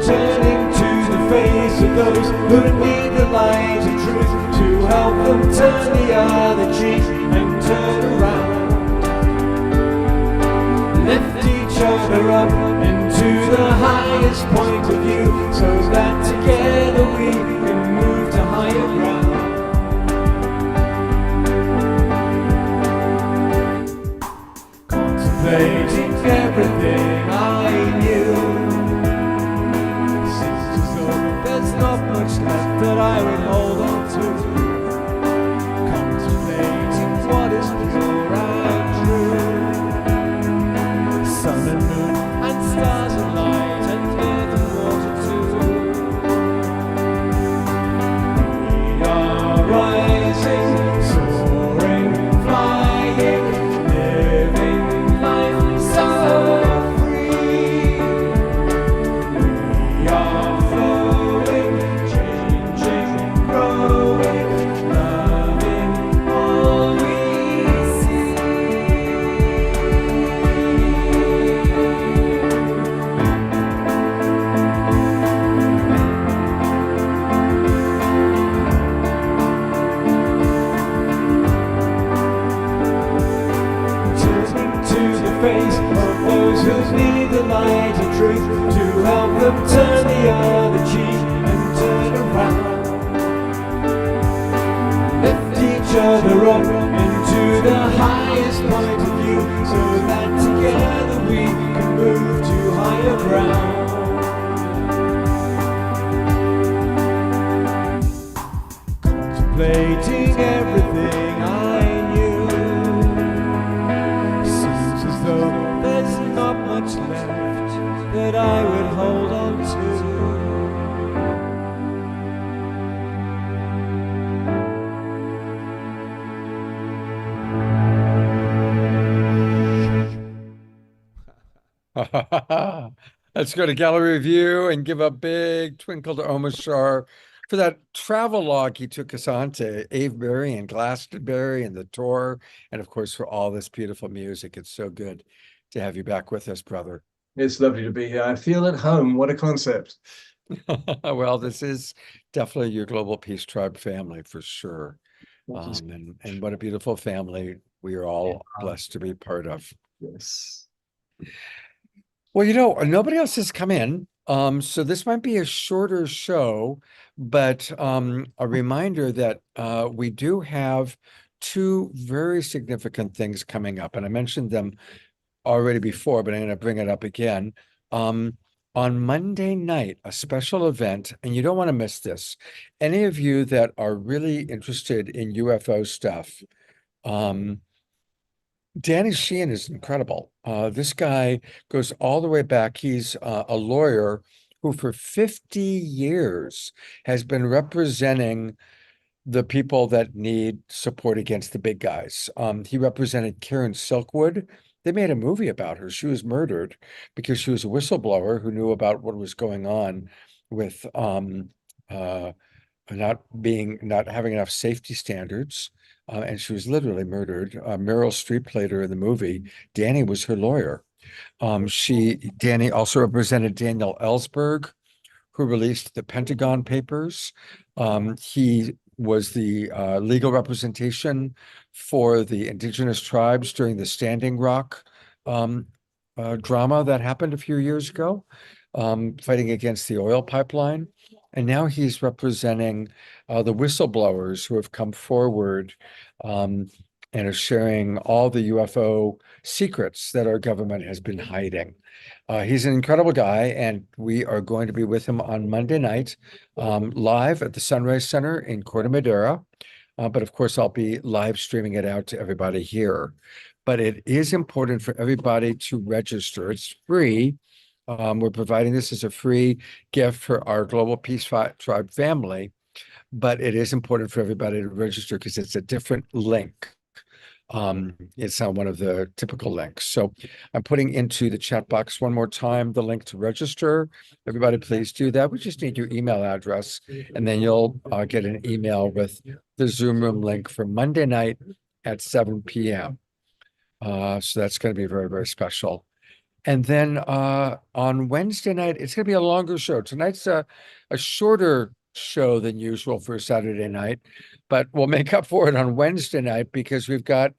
Turning to the face of those who need the light of truth, to help them turn the other cheek and turn around. Lift each other up into the highest point of view, so that together we can move to higher ground. Contemplating everything I knew. Seems as though there's not much left that I would hold on to. Contemplating what is pure and true. Sun and moon and stars and light and earth and water too. We are rising, soaring, flying, living life so free. We are flowing, changing, growing, loving all we see. Turning to the face of those who need the light of truth, to help them turn the other cheek and turn around. Lift each other up into the highest point of view, so that together we can move to higher ground. Contemplating everything I knew. Seems as though there's not much left that I would hold on to. Let's go to gallery review and give a big twinkle to Omashar for that travel log he took us on to Avebury and Glastonbury and the tour, and of course for all this beautiful music. It's so good to have you back with us, brother. It's lovely to be here. I feel at home. What a concept. Well, this is definitely your Global Peace Tribe family for sure. And what a beautiful family we are all blessed to be part of. Yes. Well, nobody else has come in. So this might be a shorter show, but a reminder that we do have two very significant things coming up. And I mentioned them already before, but I'm going to bring it up again. On Monday night, a special event, and you don't want to miss this. Any of you that are really interested in UFO stuff, Danny Sheehan is incredible. This guy goes all the way back. He's a lawyer who for 50 years has been representing the people that need support against the big guys. He represented Karen Silkwood. They made a movie about her. She was murdered because she was a whistleblower who knew about what was going on with not having enough safety standards. And she was literally murdered. Meryl Streep played her in the movie. Danny was her lawyer. Danny also represented Daniel Ellsberg, who released the Pentagon Papers. He was the legal representation for the indigenous tribes during the Standing Rock drama that happened a few years ago, fighting against the oil pipeline. And now he's representing the whistleblowers who have come forward and are sharing all the UFO secrets that our government has been hiding. He's an incredible guy, and we are going to be with him on Monday night, live at the Sunrise Center in Corte Madera. But of course, I'll be live streaming it out to everybody here. But it is important for everybody to register. It's free. We're providing this as a free gift for our Global Peace Tribe family, but it is important for everybody to register because it's a different link. It's not one of the typical links. So I'm putting into the chat box one more time the link to register. Everybody, please do that. We just need your email address, and then you'll get an email with the Zoom room link for Monday night at 7 p.m. So that's going to be very, very special. And then on Wednesday night, it's going to be a longer show. Tonight's a shorter show than usual for Saturday night, but we'll make up for it on Wednesday night because we've got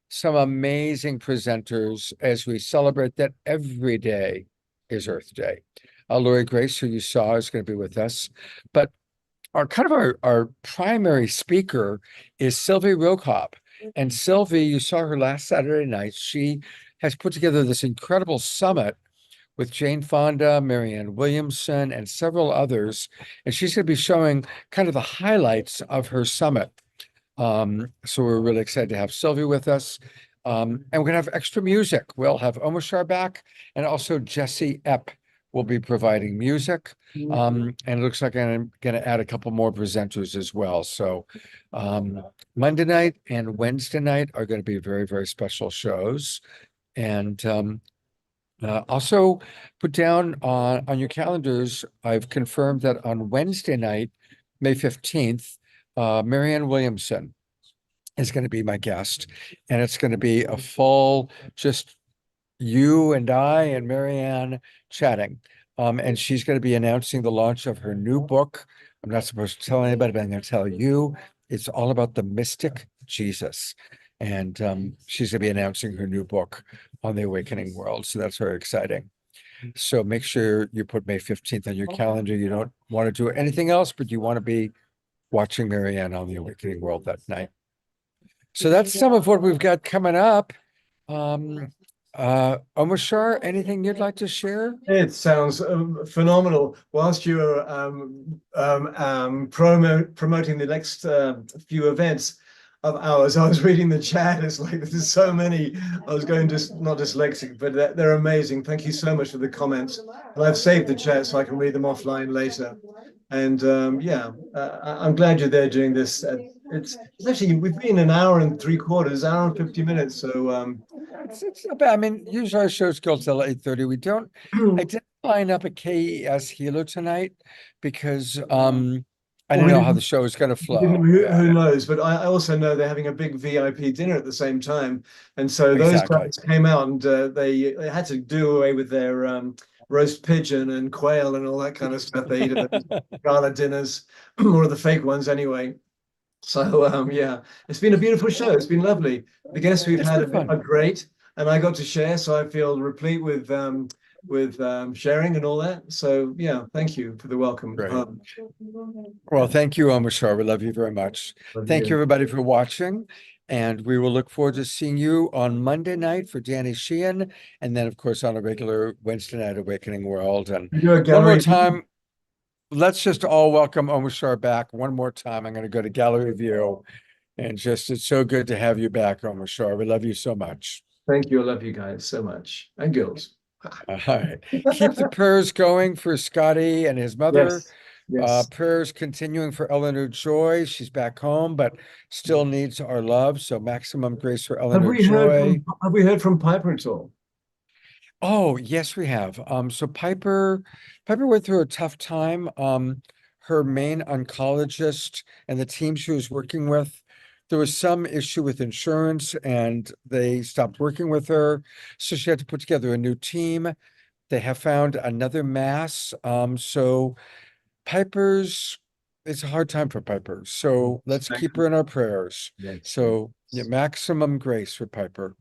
some amazing presenters as we celebrate that every day is Earth Day. Lori Grace, who you saw, is going to be with us. But our primary speaker is Sylvie Rokop. And Sylvie, you saw her last Saturday night. She has put together this incredible summit with Jane Fonda, Marianne Williamson, and several others. And she's going to be showing kind of the highlights of her summit. So we're really excited to have Sylvie with us. And we're going to have extra music. We'll have Omashar back, and also Jesse Epp will be providing music. And it looks like I'm going to add a couple more presenters as well. So Monday night and Wednesday night are going to be very, very special shows. And also put down on your calendars, I've confirmed that on Wednesday night, May 15th, Marianne Williamson is going to be my guest. And it's going to be a full, just you and I and Marianne chatting. And she's going to be announcing the launch of her new book. I'm not supposed to tell anybody, but I'm going to tell you. It's all about the mystic Jesus. And she's going to be announcing her new book on the awakening world. So that's very exciting. So make sure you put May 15th on your calendar. You don't want to do anything else, but you want to be watching Marianne on the awakening world that night. So that's some of what we've got coming up. Omashar, anything you'd like to share? It sounds phenomenal. Whilst you're promoting the next few events of ours, I was reading the chat. It's like there's so many. I was going not dyslexic, but they're amazing. Thank you so much for the comments. And I've saved the chat so I can read them offline later. And I'm glad you're there doing this It's actually, we've been an hour and 3/4, hour and 50 minutes. So It's not bad. I mean, usually our shows go till 8:30. We don't, I didn't line up a KES Hilo tonight because I Well, don't know how the show is gonna flow. Yeah, who knows? But I also know they're having a big VIP dinner at the same time, and so those exactly. guys came out and they had to do away with their roast pigeon and quail and all that kind of stuff they eat at those gala dinners, or the fake ones anyway. So yeah, it's been a beautiful show. It's been lovely. The guests we've It's had been fun. are great, and I got to share, so I feel replete with sharing and all that. So yeah, thank you for the welcome. Great. Well, thank you, Omashar. We love you very much. Thank you, everybody, for watching. And we will look forward to seeing you on Monday night for Danny Sheehan. And then, of course, on a regular Wednesday night, Awakening World. And We do a one more gallery. time, let's just all welcome Omashar back one more time. I'm going to go to gallery view. And just, it's so good to have you back, Omashar. We love you so much. Thank you. I love you guys so much. And girls. All right. Keep the prayers going for Scotty and his mother. Yes. Prayers continuing for Eleanor Joy. She's back home, but still needs our love. So maximum grace for Eleanor Joy. Have we heard from Piper at all? Oh, yes, we have. So Piper went through a tough time. Her main oncologist and the team she was working with, there was some issue with insurance and they stopped working with her. So she had to put together a new team. They have found another mass. So Piper's, it's a hard time for Piper. So let's keep her in our prayers. So yeah, maximum grace for Piper.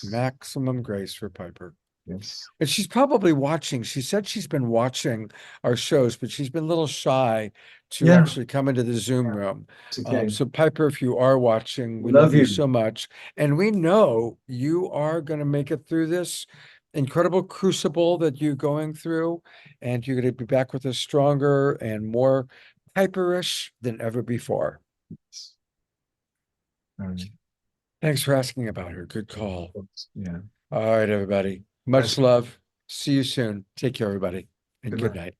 Maximum grace for Piper. Yes. And she's probably watching. She said she's been watching our shows, but she's been a little shy to actually come into the Zoom room. Okay. So Piper, if you are watching, we Love love you you. so much. And we know you are going to make it through this incredible crucible that you're going through. And you're going to be back with us stronger and more Piperish than ever before. Thanks for asking about her. Good call. Yeah. All right, everybody. Much love. See you soon. Take care, everybody. And good night.